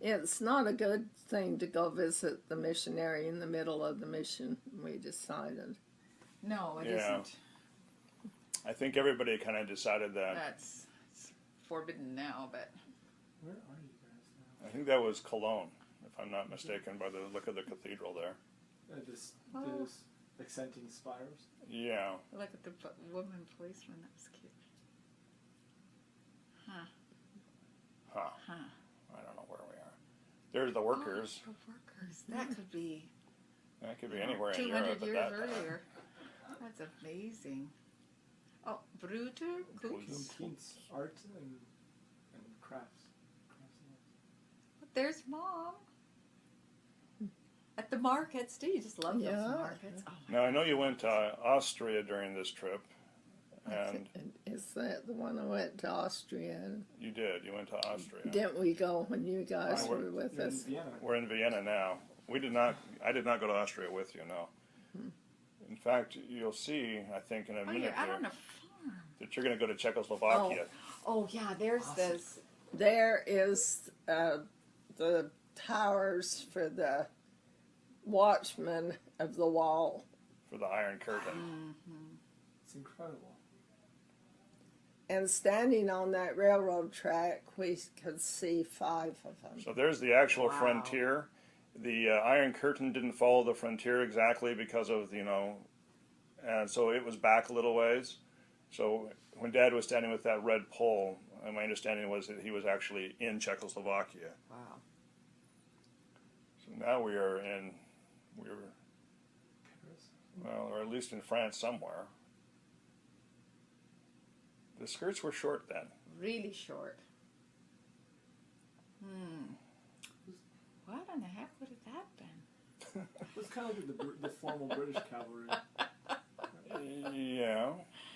It's not a good thing to go visit the missionary in the middle of the mission, we decided. No, it Yeah. not. I think everybody kind of decided that. That's it's forbidden now, but Where are you guys I think that was Cologne, if I'm not mistaken, by the look of the cathedral there. now? Those accenting spires? Yeah. look at the woman policeman. That was cute. Huh. Huh. Huh. I don't know where we are. There's the workers. Oh, the workers. That could be That could be anywhere in 200 Europe at years that time. earlier. That's amazing. Oh, Bruder Kunst. Kunst, art, and crafts. There's Mom. At the markets, do you just love those Yeah. markets? Oh my Now, I know you went to Austria during this trip, and Is that the one I went to Austria? you did. You went to Austria. Didn't we go when you guys we're- were with You're in us? Vienna. We're in Vienna now. We did not. I did not go to Austria with you. No. In fact, you'll see. I think in a Oh, minute you're out here on a farm. that you're going to go to Czechoslovakia. Oh yeah, there's Awesome. this. There is the towers for the watchmen of the wall. For the Iron Curtain. It's incredible. And standing on that railroad track, we could see 5 of them. So there's the actual Wow. frontier. The Iron Curtain didn't follow the frontier exactly because of, and so it was back a little ways. So when Dad was standing with that red pole, my understanding was that he was actually in Czechoslovakia. Wow. So now we're Paris. well, or at least in France somewhere. The skirts were short then. Really short. What in the heck would have that been? It was kind of like the formal British cavalry. Yeah.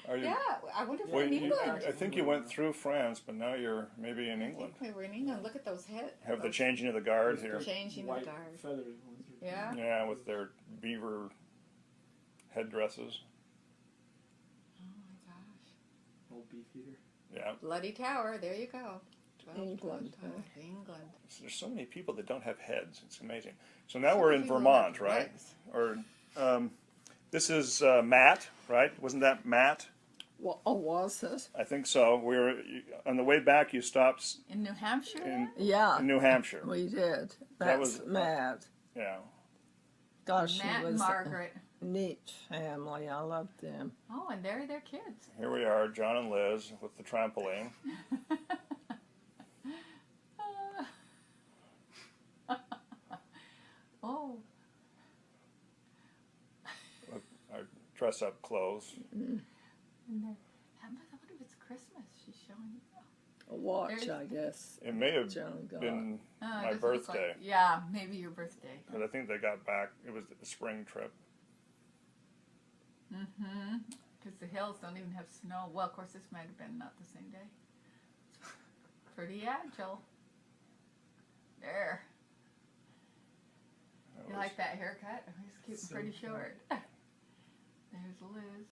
Are you? Yeah, I wonder if Well, we're in England. I think you went through France, but now you're maybe in I England. think we were in England. Look at those heads. Have the changing of the guard here. Changing the White guard. feathered ones. Yeah. Yeah, with their beaver headdresses. Oh my gosh. Old beef eater. Yeah. Bloody Tower. There you go. England, huh? England. There's so many people that don't have heads. It's amazing. So now we're in Vermont, right? Or this is Matt, right? Wasn't that Matt? Well, oh, was it? I think so. We were on the way back. You stopped In New Hampshire? in Yeah, New Hampshire. we did. That That's was- mad. Yeah. Gosh, Matt she and was Margaret. a neat family. I loved them. Oh, and there are their kids. Here we are, John and Liz with the trampoline. Oh, With our dress-up clothes. and they're, I wonder if it's Christmas. She's showing you. A watch, There's- I guess. It may have John got. been Oh, it my doesn't look birthday. Like, yeah, maybe your birthday. Because I think they got back. It was the spring trip. Mm-hmm. Because the hills don't even have snow. Well, of course, this might have been not the same day. Pretty agile. There. That You was- like that haircut? He's keeping So pretty fun. short. There's Liz.